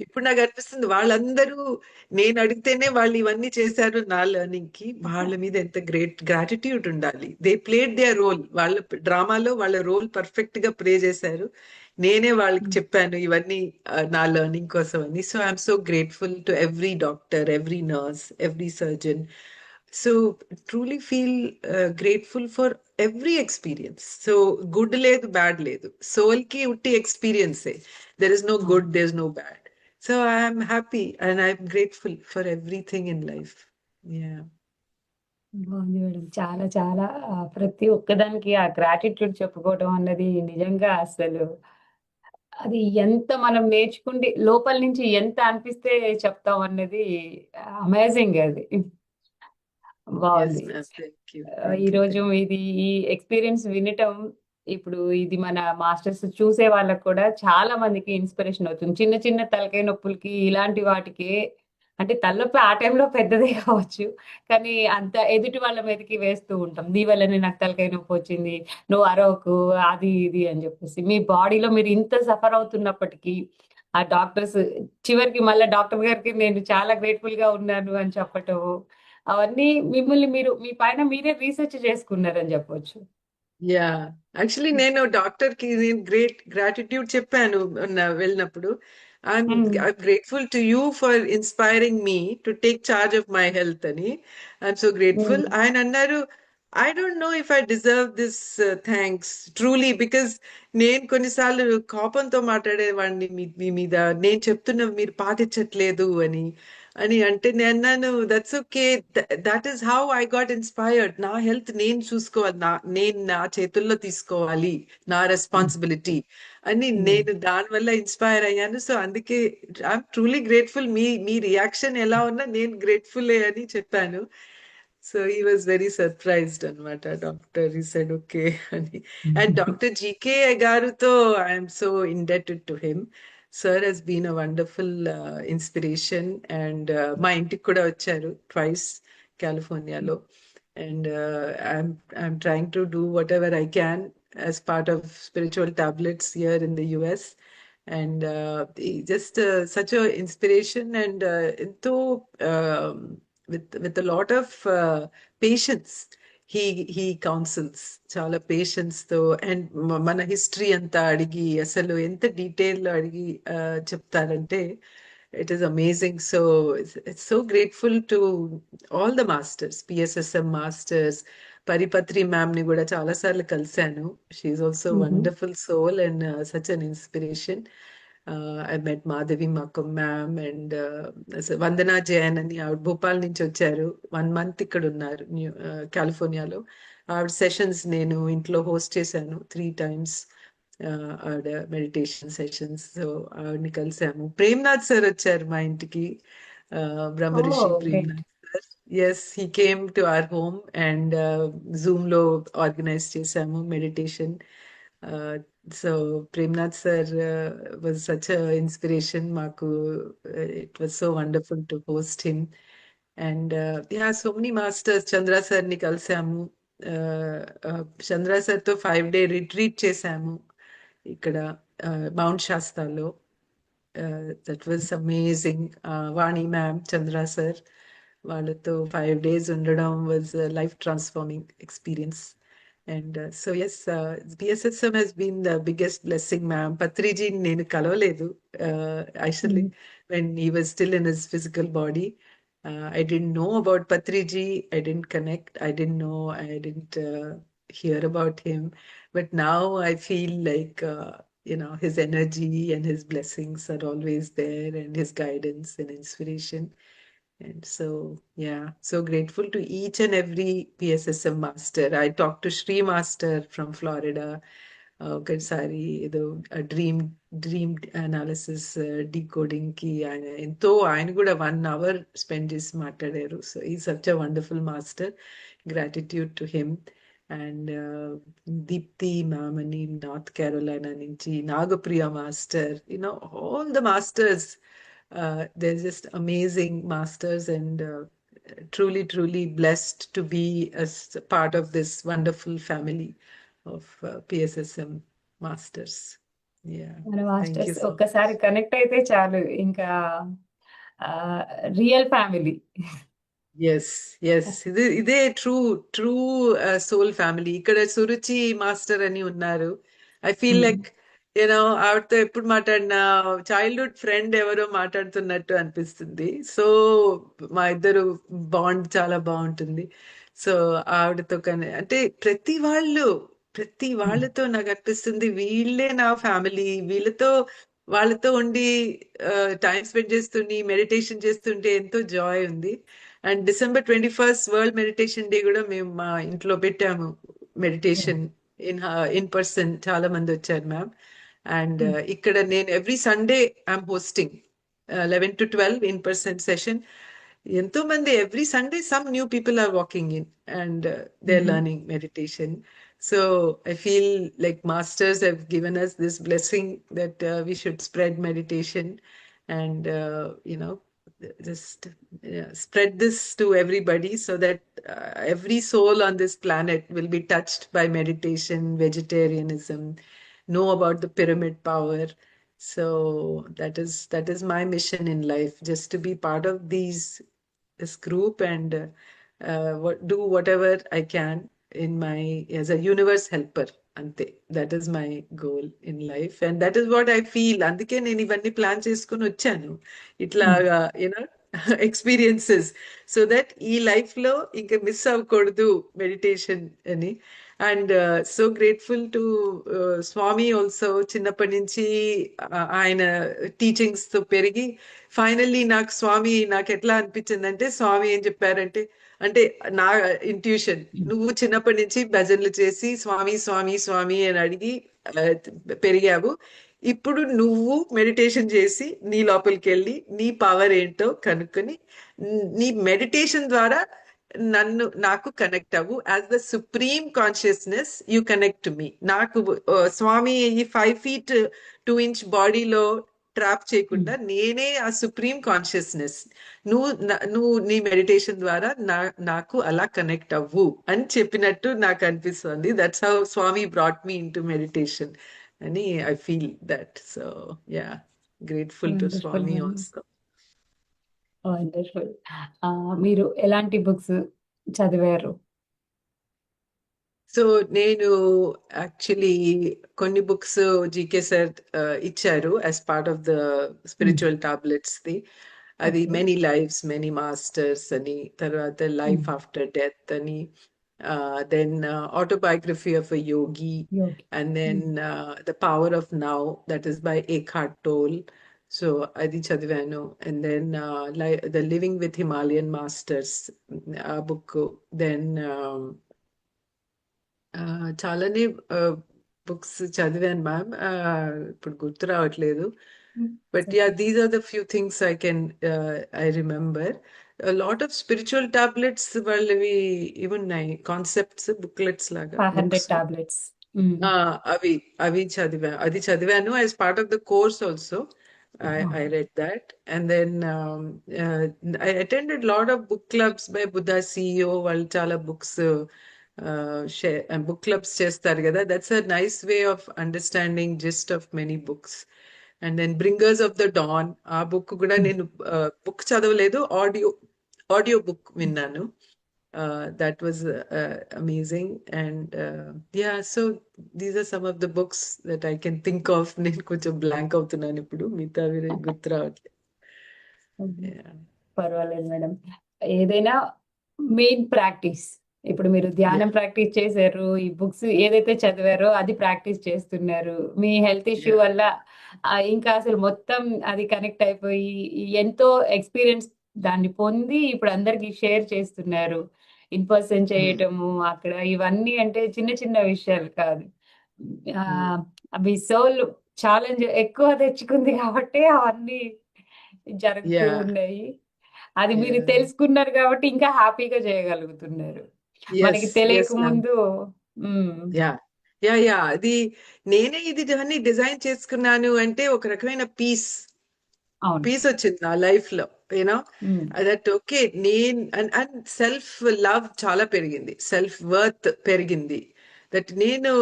ఇప్పుడు నాకు అనిపిస్తుంది వాళ్ళందరూ నేను అడిగితేనే వాళ్ళు ఇవన్నీ చేశారు నా లెర్నింగ్ కి వాళ్ళ మీద ఎంత గ్రాటిట్యూడ్ ఉండాలి దే ప్లేడ్ దేర్ రోల్ వాళ్ళ డ్రామాలో వాళ్ళ రోల్ పర్ఫెక్ట్ గా ప్లే చేశారు నేనే వాళ్ళకి చెప్పాను ఇవన్నీ నా లెర్నింగ్ కోసం అని so I'm so grateful to every doctor every nurse every surgeon so truly feel grateful for every experience so good లేదు బ్యాడ్ లేదు సోల్ కి ఉట్టి ఎక్స్పీరియన్సే there is no good there is no bad so I'm happy and I'm grateful for everything in life. Yeah. బాగుంది madam. చాలా చాలా ప్రతి ఒక్కదానికి ఆ గ్రాటిట్యూడ్ చెప్పుకోవడం అన్నది నిజంగా అసలు అది ఎంత మనం నేర్చుకుంటే లోపల నుంచి ఎంత అనిపిస్తే చెప్తాం అన్నది అమేజింగ్ అది. Yes, బాగుంది. ma'am. Thank you. Thank you. ఈరోజు Thank you. ఇది ఈ ఎక్స్పీరియన్స్ వినటం ఇప్పుడు ఇది మన మాస్టర్స్ చూసే వాళ్ళకి కూడా చాలా మందికి ఇన్స్పిరేషన్ అవుతుంది. చిన్న చిన్న తలకాయ నొప్పులకి ఇలాంటి వాటికి అంటే తలనొప్పి ఆ టైంలో పెద్దదే కావచ్చు. కానీ అంత ఎదుటి వాళ్ళ మీదకి వేస్తూ ఉంటాం. నీ వల్లనే నాకు తలకాయ నొప్పి వచ్చింది. నువ్వు అరవకు అది ఇది అని చెప్పేసి. మీ బాడీలో మీరు ఇంత సఫర్ అవుతున్నప్పటికీ ఆ డాక్టర్స్ చివరికి మళ్ళా డాక్టర్ గారికి నేను చాలా గ్రేట్‌ఫుల్ గా ఉన్నాను అని చెప్పటము. అవన్నీ మిమ్మల్ని మీరు మీ పైన మీరే రీసెర్చ్ చేసుకున్నారని చెప్పొచ్చు. Yeah. Actually, నేను డాక్టర్ కి నేను గ్రాటిట్యూడ్ చెప్పాను వెళ్ళినప్పుడు I'm grateful to you for inspiring me to take charge of my health అని ఐఎమ్ సో గ్రేట్ఫుల్ ఆయన అన్నారు I don't no if I deserve this thanks truly because నేను కొన్నిసార్లు కోపంతో మాట్లాడేవాడిని మీ మీద నేను చెప్తున్న మీరు పాటించట్లేదు అని అంటే నేను అన్నాను that's okay that is how I got inspired నా హెల్త్ నేను చూసుకోవాలి నేను నా చేతుల్లో తీసుకోవాలి నా రెస్పాన్సిబిలిటీ అని నేను దానివల్ల ఇన్స్పైర్ అయ్యాను సో అందుకే ఐఎమ్ ట్రూలీ గ్రేట్ఫుల్ మీ రియాక్షన్ ఎలా ఉన్నా నేను గ్రేట్ఫుల్ అని చెప్పాను so he was very surprised అన్నమాట డాక్టర్ he said okay అని అండ్ డాక్టర్ జీకే గారుతో I'm so indebted to him sir has been a wonderful inspiration and మా ఇంటికి కూడా వచ్చారు twice కాలిఫోర్నియాలో and I'm trying to do whatever I can as part of spiritual tablets here in the US and just such a inspiration and ఎంతో with a lot of patience he counsels చాలా patience తో and మన history అంతా అడిగి అసలు ఎంత detail లో అడిగి చెప్తారంటే it is amazing so it's so grateful to all the masters PSSM masters Paripatri ma'am ని కూడా చాలా సార్లు కలిశాను she also wonderful soul and such an inspiration I met Madhavi Makam ma'am and Vandana Jain అని ఆవిడ భోపాల్ నుంచి వచ్చారు 1 month ఇక్కడ ఉన్నారు కాలిఫోర్నియాలో ఆవిడ సెషన్స్ నేను ఇంట్లో హోస్ట్ చేశాను 3 times ఆవిడ మెడిటేషన్ సెషన్స్ సో ఆవిడని కలిసాము ప్రేమ్నాథ్ సార్ వచ్చారు మా ఇంటికి Brahmarishi Premnath sir yes he came to our home and zoom లో ఆర్గనైజ్ చేశాము meditation so Premnath sir was such a inspiration maku it was so wonderful to host him and yeah so many masters Chandra sir ni kalsamu Chandra sir to 5-day retreat chesamu ikkada Mount Shasta lo that was amazing Vani ma'am Chandra sir వాళ్ళతో 5 days ఉండడం was a life transforming experience and so yes BSSM has been the biggest blessing ma'am Patriji నేను కలవలేదు actually when he was still in his physical body I didn't know about Patriji I didn't connect I didn't know I didn't hear about him. But now I feel like, his energy and his blessings are always there, and his guidance and inspiration. And so, yeah, so grateful to each and every PSSM master. I talked to Sri Master from Florida. ఒకసారి ఏదో dream analysis decoding కి ఆయన కూడా 1 hour spend చేసి మాట్లాడారు. So ఈ such a wonderful master. Gratitude to him. And Deepti ma'am అని North Carolina నుంచి, Nagapriya master, all the masters. They're just amazing masters, and truly, truly blessed to be as a part of this wonderful family of PSSM masters. Yeah, మన thank you masters so ఒక్కసారి much. Connect అయితే చాలు, ఇంకా real family. Yes, yes. ఇదే true soul family. ఇక్కడ Suruchi master అని ఉన్నారు. I feel like ఆవిడతో ఎప్పుడు మాట్లాడినా చైల్డ్హుడ్ ఫ్రెండ్ ఎవరో మాట్లాడుతున్నట్టు అనిపిస్తుంది. సో మా ఇద్దరు బాండ్ చాలా బాగుంటుంది. సో ఆవిడతో అంటే ప్రతి వాళ్ళతో నాకు అనిపిస్తుంది వీళ్ళే నా ఫ్యామిలీ. వాళ్ళతో ఉండి టైం స్పెండ్ చేస్తుండి మెడిటేషన్ చేస్తుంటే ఎంతో జాయ్ ఉంది. And December 21st world meditation day కూడా మేము మా ఇంట్లో పెట్టాము. మెడిటేషన్ ఇన్ పర్సన్ చాలా మంది వచ్చారు మ్యామ్. అండ్ ఇక్కడ నేను every Sunday I'm hosting 11 to 12 in person session. ఎంతో మంది every Sunday some new people are walking in, and they are learning meditation. So I feel like masters have given us this blessing that we should spread meditation, and just spread this to everybody, so that every soul on this planet will be touched by meditation, vegetarianism, know about the pyramid power. So that is my mission in life, just to be part of this group, and do whatever I can as a universe helper. Ante. That is my goal in life, and that is what I feel. అందుకే నేను ఇవన్నీ plan చేసుకుని వచ్చాను ఇట్లాగా, experiences, so that ఈ life లో ఇంకా miss అవ్వకూడదు మెడిటేషన్ అని. And so grateful to Swami also. చిన్నప్పటి నుంచి ఆయన టీచింగ్స్ తో పెరిగి ఫైనల్లీ నాకు ఎట్లా అనిపించిందంటే, స్వామి ఏం చెప్పారంటే, అంటే నా ఇంట్యూషన్, నువ్వు చిన్నప్పటి నుంచి భజనలు చేసి స్వామి స్వామి స్వామి అని అడిగి పెరిగావు. ఇప్పుడు నువ్వు మెడిటేషన్ చేసి నీ లోపలికి వెళ్ళి నీ పవర్ ఏంటో కనుక్కొని నీ మెడిటేషన్ ద్వారా నాకు కనెక్ట్ అవ్వు. As the supreme consciousness you connect me. నాకు స్వామి ఈ 5 feet 2 inch బాడీలో ట్రాప్ చేయకుండా నేనే ఆ సుప్రీం కాన్షియస్నెస్. నువ్వు నీ మెడిటేషన్ ద్వారా నాకు అలా కనెక్ట్ అవ్వు అని చెప్పినట్టు నాకు అనిపిస్తుంది. That's how Swami brought me into meditation అని I feel that. So yeah, grateful to wonderful Swami ma'am, also. Wonderful. మీరు ఎలాంటి బుక్స్ చదివారు? సో నేను యాక్చువల్లీ కొన్ని బుక్స్ జీకే సార్ ఇచ్చారు as part of the spiritual tablets ది. అది Okay. Many lives many masters అని, తర్వాత లైఫ్ ఆఫ్టర్ డెత్ అని, then autobiography of a yogi, yogi. And then the power of now, that is by Eckhart Tolle. So అది చదివాను. And then the living with Himalayan masters ఆ book. Then చాలానే books చదివాను ma'am, ఇప్పుడు గుర్తు రావట్లేదు. But yeah, these are the few things I remember. A lot of spiritual tablets వాళ్ళవి ఇవి ఉన్నాయి, కాన్సెప్ట్స్ బుక్లెట్స్ లాగా 500 బుక్స్. టాబ్లెట్స్. అవి చదివాను as part of the course also. I read that, and then I attended a lot of book clubs by Buddha CEO. వాళ్ళు చాలా books book clubs చేస్తారు కదా. That's a nice way of understanding gist of many books. And then bringers of the dawn, ఆ book కూడా నేను book చదవలేదు, audio book విన్నాను. That was amazing. And yeah, so these are some of the books that I can think of. నేను కొంచెం blank అవుతున్నాను ఇప్పుడు, మిగతా గుర్తు రావట్లేదు. పర్వాలేదు మేడం. ఏదైనా మెయిన్ ప్రాక్టీస్, ఇప్పుడు మీరు ధ్యానం ప్రాక్టీస్ చేశారు. ఈ బుక్స్ ఏదైతే చదివారో అది ప్రాక్టీస్ చేస్తున్నారు. మీ హెల్త్ ఇష్యూ Yeah. వల్ల ఇంకా అసలు మొత్తం అది కనెక్ట్ అయిపోయి ఎంతో ఎక్స్పీరియన్స్ దాన్ని పొంది ఇప్పుడు అందరికి షేర్ చేస్తున్నారు. In person Mm. చేయటము అక్కడ ఇవన్నీ అంటే చిన్న చిన్న విషయాలు కాదు. Mm. ఆహ్, అవి సోల్ ఛాలెంజ్ ఎక్కువ తెచ్చుకుంది కాబట్టి అవన్నీ జరుగుతూ Yeah. ఉన్నాయి. అది మీరు Yeah. తెలుసుకున్నారు కాబట్టి ఇంకా హ్యాపీగా చేయగలుగుతున్నారు. మనకి Yes. తెలియక Yes, ma'am. ముందు హ్మ్. Yeah. Yeah. Yeah. అది నేనే ఇది దాన్ని డిజైన్ చేసుకున్నాను అంటే ఒక రకమైన పీస్ అవును. పీస్ వచ్చింది నా లైఫ్ లో యూనో హ్మ్. దట్ ఓకే నేను అండ్ సెల్ఫ్ లవ్ చాలా పెరిగింది సెల్ఫ్ వర్త్ పెరిగింది దట్ నేను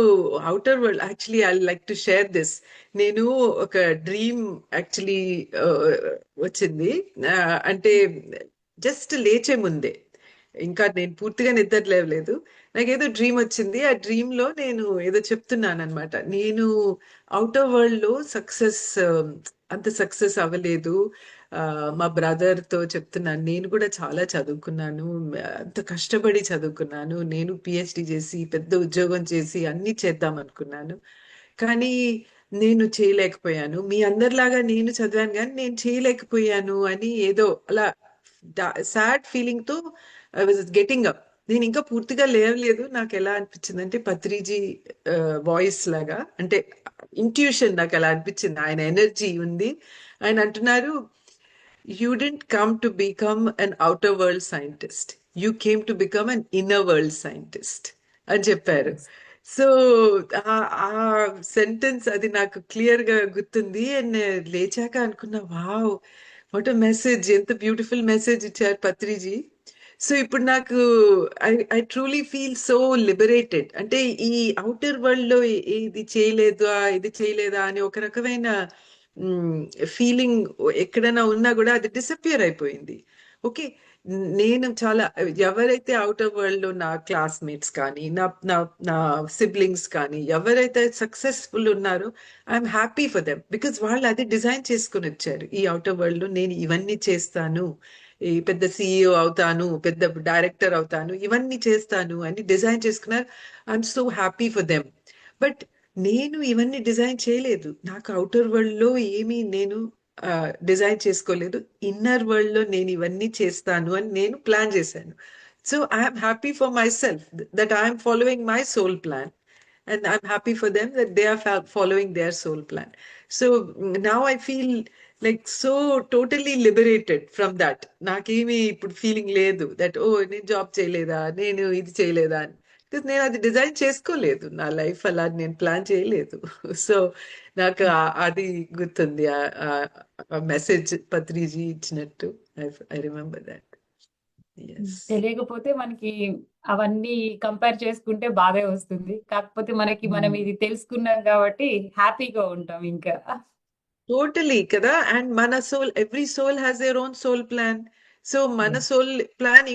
outer world actually I like to share this నేను ఒక డ్రీమ్ యాక్చువల్లీ వచ్చింది అంటే జస్ట్ లేచే ముందే ఇంకా నేను పూర్తిగా నిద్ర లేవలేదు నాకేదో డ్రీమ్ వచ్చింది ఆ డ్రీమ్ లో నేను ఏదో చెప్తున్నాను అనమాట నేను అవుటర్ వరల్డ్ లో సక్సెస్ అంత సక్సెస్ అవ్వలేదు ఆ, మా బ్రదర్ తో చెప్తున్నాను నేను కూడా చాలా చదువుకున్నాను అంత కష్టపడి చదువుకున్నాను నేను పిహెచ్డి చేసి పెద్ద ఉద్యోగం చేసి అన్ని చేద్దాం అనుకున్నాను కానీ నేను చేయలేకపోయాను మీ అందరిలాగా నేను చదివాను కానీ నేను చేయలేకపోయాను అని ఏదో అలా సాడ్ ఫీలింగ్ తో ఐ వాజ్ గెటింగ్ అప్ నేను ఇంకా పూర్తిగా లేవలేదు నాకు ఎలా అనిపించింది అంటే పత్రిజీ వాయిస్ లాగా అంటే ఇంట్యూషన్ నాకు ఎలా అనిపించింది ఆయన ఎనర్జీ ఉంది ఆయన అంటున్నారు you didn't come to become an outer world scientist. You came to become an inner world scientist. అని చెప్పారు యెస్. సో ఆ సెంటెన్స్ అది నాకు క్లియర్ గా గుర్తుంది అండ్ లేచాక అనుకున్నా వావ్ వాట్ మెసేజ్ ఎంత బ్యూటిఫుల్ మెసేజ్ ఇచ్చారు పత్రిజీ సో ఇప్పుడు నాకు I truly feel so liberated అంటే ఈ అవుటర్ వరల్డ్ లో ఇది చేయలేదా ఇది చేయలేదా అని ఒక రకమైన ఫీలింగ్ ఎక్కడైనా ఉన్నా కూడా అది డిసపియర్ అయిపోయింది ఓకే నేను చాలా ఎవరైతే అవుటర్ వరల్డ్ లో నా క్లాస్మేట్స్ కానీ నా నా నా సిబ్లింగ్స్ కానీ ఎవరైతే సక్సెస్ఫుల్ ఉన్నారో I'm happy for them because వాళ్ళు అది డిజైన్ చేసుకుని వచ్చారు ఈ అవుటర్ వరల్డ్ లో నేను ఇవన్నీ చేస్తాను ఈ పెద్ద సిఇఓ అవుతాను పెద్ద డైరెక్టర్ అవుతాను ఇవన్నీ చేస్తాను అని డిజైన్ చేసుకున్నారు I'm so happy for them but నేను ఇవన్నీ డిజైన్ చేయలేదు నాకు అవుటర్ వరల్డ్ లో ఏమీ నేను డిజైన్ చేసుకోలేదు ఇన్నర్ వరల్డ్ లో నేను ఇవన్నీ చేస్తాను అని నేను ప్లాన్ చేశాను so I'm happy for myself that I'm following my soul plan and I'm happy for them that they are following their soul plan. So now I feel like so totally liberated from that. నాకేమీ ఇప్పుడు feeling లేదు that ఓ నేను job చేయలేదా నేను ఇది చేయలేదా అని because నేను అది డిజైన్ చేసుకోలేదు నా లైఫ్ అలా నేను ప్లాన్ చేయలేదు సో నాకు అది గుర్తుంది ఆ మెసేజ్ పత్రిజీ ఇచ్చినట్టు ఐ రిమెంబర్ దట్ ఎస్ తెలియకపోతే మనకి అవన్నీ కంపేర్ చేసుకుంటే బాధే వస్తుంది. కాకపోతే మనకి మనం ఇది తెలుసుకున్నాం కాబట్టి హ్యాపీగా ఉంటాం ఇంకా. టోటలీ కదా అండ్ మన soul every soul has their own soul plan so మన యెస్. సోల్ ప్లాన్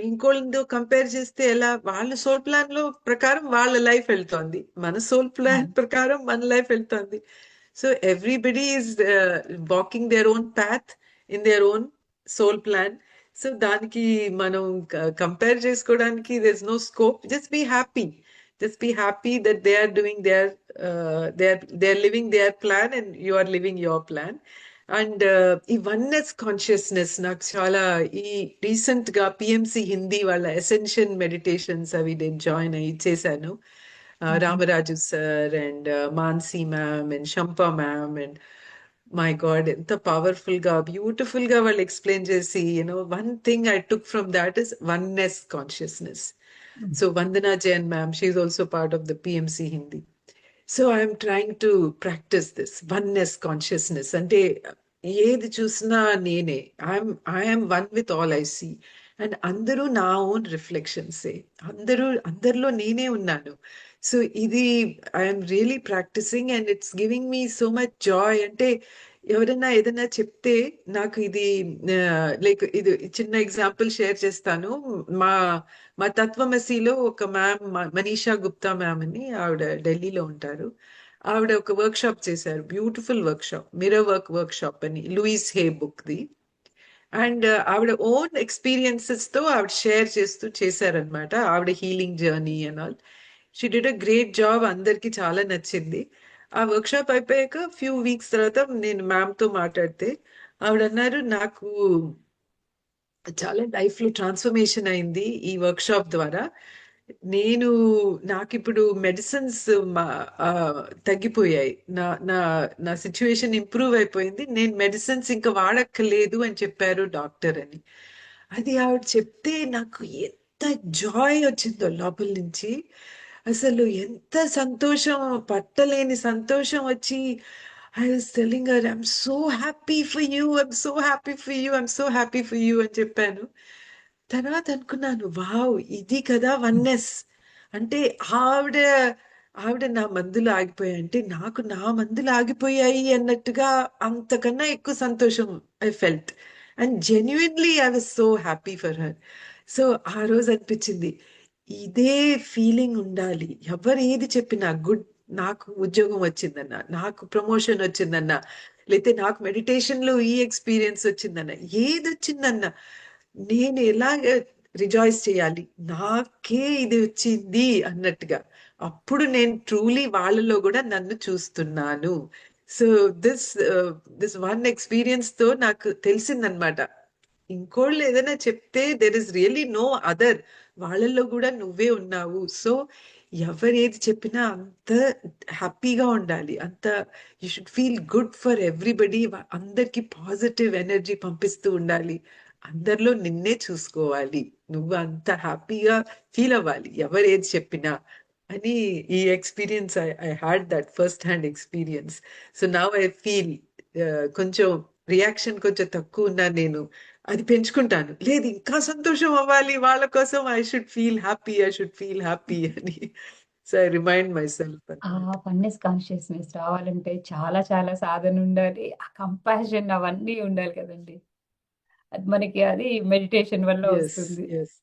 ఇంకోళ్ళతో కంపేర్ చేస్తే ఎలా వాళ్ళ సోల్ ప్లాన్ లో ప్రకారం వాళ్ళ లైఫ్ వెళ్తోంది మన సోల్ ప్లాన్ అవును. ప్రకారం మన లైఫ్ వెళ్తోంది so everybody is walking their own path in their own soul plan so దానికి మనం కంపేర్ చేసుకోవడానికి there is no scope just be happy just be happy that they are doing they're living their plan and you are living your plan and ఈ oneness consciousness నాకు చాలా ఈ recent గా PMC Hindi వాళ్ళ essential meditations అవి నేను join అయ్యి చేశాను Ramaraju sir and Mansi ma'am and Shampa ma'am and my god ఎంత పవర్ఫుల్ గా బ్యూటిఫుల్ గా వాళ్ళు ఎక్స్ప్లెయిన్ చేసి one thing I took from that is oneness consciousness so Vandana Jain ma'am, she's also part of the PMC Hindi. So I'm trying to practice this oneness consciousness. అంటే ఏది చూసినా నేనే I'm one with all I see and అందరూ నా own రిఫ్లెక్షన్సే అందరిలో నేనే ఉన్నాను సో ఇది I'm really practising and it's giving me so much joy అంటే ఎవరైనా ఏదైనా చెప్తే నాకు ఇది లైక్ ఇది చిన్న ఎగ్జాంపుల్ షేర్ చేస్తాను మా మా తత్వమసిలో ఒక మ్యామ్ మనీషా గుప్తా మ్యామ్ అని ఆవిడ ఢిల్లీలో ఉంటారు ఆవిడ ఒక వర్క్ షాప్ చేశారు beautiful workshop mirror work workshop అని లూయిస్ హే బుక్ ది అండ్ ఆవిడ ఓన్ ఎక్స్పీరియన్సెస్ తో ఆవిడ షేర్ చేస్తూ చేశారనమాట ఆవిడ healing journey and all. She did a great job, అందరికి చాలా నచ్చింది. ఆ వర్క్ షాప్ అయిపోయాక ఫ్యూ వీక్స్ తర్వాత నేను మ్యామ్ తో మాట్లాడితే ఆవిడ అన్నారు, నాకు చాలా లైఫ్ లో ట్రాన్స్ఫర్మేషన్ అయింది ఈ వర్క్ షాప్ ద్వారా. నేను నాకిప్పుడు మెడిసిన్స్ తగ్గిపోయాయి, నా నా నా సిచ్యువేషన్ ఇంప్రూవ్ అయిపోయింది, నేను మెడిసిన్స్ ఇంకా వాడక్కర్లేదు అని చెప్పారు డాక్టర్ అని. అది ఆవిడ చెప్తే నాకు ఎంత జాయ్ వచ్చిందో లోపల నుంచి. అసలు ఎంత సంతోషం, పట్టలేని సంతోషం వచ్చి I was telling her, I'm so happy for you, I'm so happy for you, I'm so happy for you అని చెప్పాను. తర్వాత అనుకున్నాను, వావ్, ఇది కదా వన్నెస్ అంటే. ఆవిడ ఆవిడ నా మందులు ఆగిపోయాయి అంటే నాకు నా మందులు ఆగిపోయాయి అన్నట్టుగా, అంతకన్నా ఎక్కువ సంతోషం I felt. And genuinely I was so happy for her. So ఆ రోజు అనిపించింది, ఇదే ఫీలింగ్ ఉండాలి. ఎవరు ఏది చెప్పినా, గుడ్, నాకు ఉద్యోగం వచ్చిందన్నా, నాకు ప్రమోషన్ వచ్చిందన్నా, లేకపోతే నాకు మెడిటేషన్ లో ఈ ఎక్స్పీరియన్స్ వచ్చిందన్నా, ఏది వచ్చిందన్నా నేను ఎలాగ రిజాయిస్ చేయాలి, నాకే ఇది వచ్చింది అన్నట్టుగా. అప్పుడు నేను ట్రూలీ వాళ్ళలో కూడా నన్ను చూస్తున్నాను. So this this one experience తో నాకు తెలిసిందనమాట, ఇంకోళ్ళు ఏదైనా చెప్తే there is really no other, వాళ్ళల్లో కూడా నువ్వే ఉన్నావు. సో ఎవరు ఏది చెప్పినా అంత హ్యాపీగా ఉండాలి, అంత you should feel good for everybody, అందరికి పాజిటివ్ ఎనర్జీ పంపిస్తూ ఉండాలి, అందరిలో నిన్నే చూసుకోవాలి, నువ్వు అంత హ్యాపీగా ఫీల్ అవ్వాలి ఎవరు ఏది చెప్పినా అని. ఈ experience I had that first hand experience. So now I feel కొంచెం రియాక్షన్ కొంచెం తక్కువ ఉన్నా నేను అది పెంచుకుంటాను, లేదు ఇంకా సంతోషం అవ్వాలి వాళ్ళ కోసం, I should feel happy, I should feel happy అని. So I remind myself ఆ అన్నమాట. వన్నెస్ కాన్షియస్‌నెస్ రావాలంటే చాలా చాలా సాధన ఉండాలి. ఆ కంపాషన్ అవన్నీ ఉండాలి కదండీ! అది మనకి అది మెడిటేషన్ వల్ల ఎస్, వస్తుంది. Yes,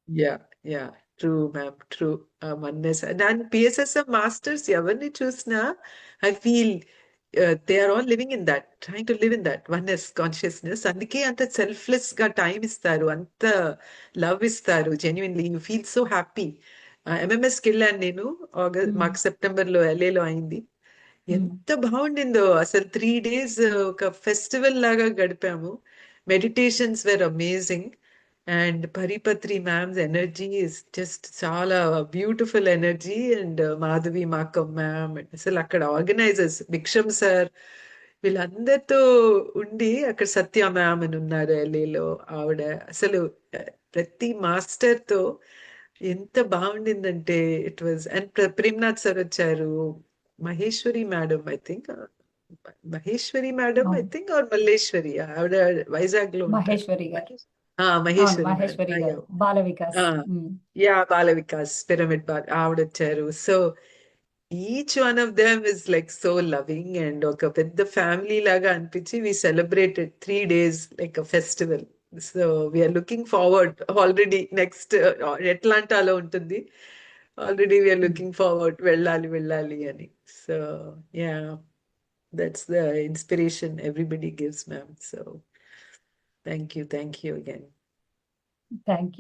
yeah, yeah, true ma'am, true. Oneness and PSSM masters ఎవరిని చూసినా I feel they are all living in that, trying to live in that oneness consciousness. అందుకే అంత సెల్ఫ్లెస్ గా టైం ఇస్తారు, అంత లవ్ ఇస్తారు, genuinely you feel so happy. ఎంఎంఎస్కి వెళ్ళాను నేను, ఆగస్ట్, హ్మ్. మాకు సెప్టెంబర్ లో LA లో అయింది. హ్మ్. ఎంత బాగుండిందో అసలు, 3 days ఒక ఫెస్టివల్ లాగా గడిపాము. Meditations were amazing. And Paripatri ma'am's energy is just చాలా beautiful energy. And Madhavi Makam ma'am, అసలు అక్కడ ఆర్గనైజర్స్ భిక్షం సార్, వీళ్ళందరితో ఉండి, అక్కడ సత్య మ్యామ్ అని ఉన్నారు LA లో, ఆవిడ అసలు ప్రతి మాస్టర్ తో ఎంత బాగుండిందంటే it was. And Premnath sir వచ్చారు, Maheshwari madam I think, Maheshwari madam I అవును. థింక్, ఆర్ మల్లేశ్వరి, ఆవిడ వైజాగ్ లో ఉంటారు. మహేశ్వరి గారు. అవును. మహేశ్వరి మేడం, మహేశ్వరి అయ్యో, గారు. Bala Vikas. Hmm. Yeah, Bala Vikas pyramid బాల్ ఆవిడ వచ్చారు. So each one of them is like so loving, and ఒక పెద్ద ఫ్యామిలీ లాగా అనిపించి we celebrated 3 days like a festival. So we are looking forward already, next ఎట్లాంటాలో ఉంటుంది, already we are hmm. Looking forward, వెళ్ళాలి వెళ్ళాలి అని. So yeah, that's the inspiration everybody gives ma'am. So thank you again. Thank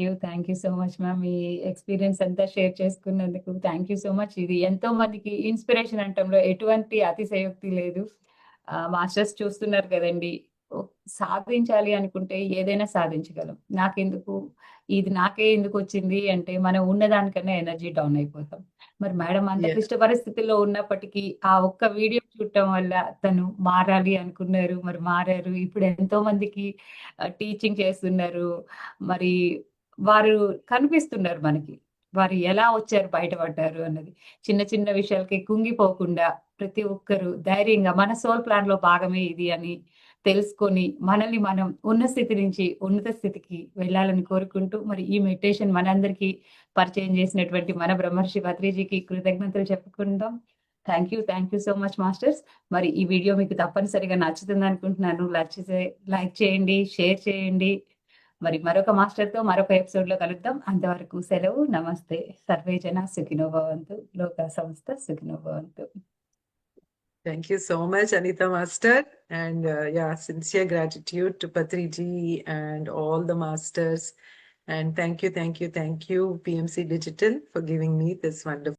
you so much ma'am. మీ experience అంతా share చేసుకున్నందుకు thank you so much. ఇది ఎంతో మందికి ఇన్‌స్పిరేషన్ అనటంలో ఎటువంటి అతిశయోక్తి లేదు. మాస్టర్స్ చూస్తున్నారు కదండీ! సాధించాలి అనుకుంటే ఏదైనా సాధించగలం. ఇది నాకే ఎందుకొచ్చింది అంటే మనం ఉన్నదానికన్నా ఎనర్జీ డౌన్ అయిపోతాం. మరి మేడం అంత యా, క్లిష్ట పరిస్థితుల్లో ఉన్నప్పటికీ ఆ ఒక్క వీడియో చూడటం వల్ల తను మారాలి అనుకున్నారు. మరి మారారు. ఇప్పుడు ఎంతో మందికి టీచింగ్ చేస్తున్నారు. మరి వారు కనిపిస్తున్నారు మనకి. వారు ఎలా వచ్చారు, బయటపడ్డారు అన్నది. చిన్న చిన్న విషయాలకి కుంగిపోకుండా ప్రతి ఒక్కరు ధైర్యంగా మన సోల్ ప్లాన్‌లో భాగమే ఇది అని తెలుసుకొని, మనల్ని మనం ఉన్న స్థితి నుంచి ఉన్నత స్థితికి వెళ్ళాలని కోరుకుంటూ, మరి ఈ మెడిటేషన్ మనందరికీ పరిచయం చేసినటువంటి మన బ్రహ్మర్షి పత్రిజీకి కృతజ్ఞతలు చెప్పుకుందాం. Thank you so much masters. మరి ఈ వీడియో మీకు తప్పనిసరిగా నచ్చుతుందనుకుంటున్నాను. లైక్ చేయండి, షేర్ చేయండి. మరి మరొక మాస్టర్‌తో మరొక ఎపిసోడ్‌లో కలుద్దాం. అంతవరకు సెలవు. నమస్తే. సర్వే జన సుఖినో భవంతు. లోకా సమస్త సుఖినో భవంతు. Thank you so much Anitha master. And yeah, sincere gratitude to Patriji and all the masters. And thank you, PMC Digital, for giving me this wonderful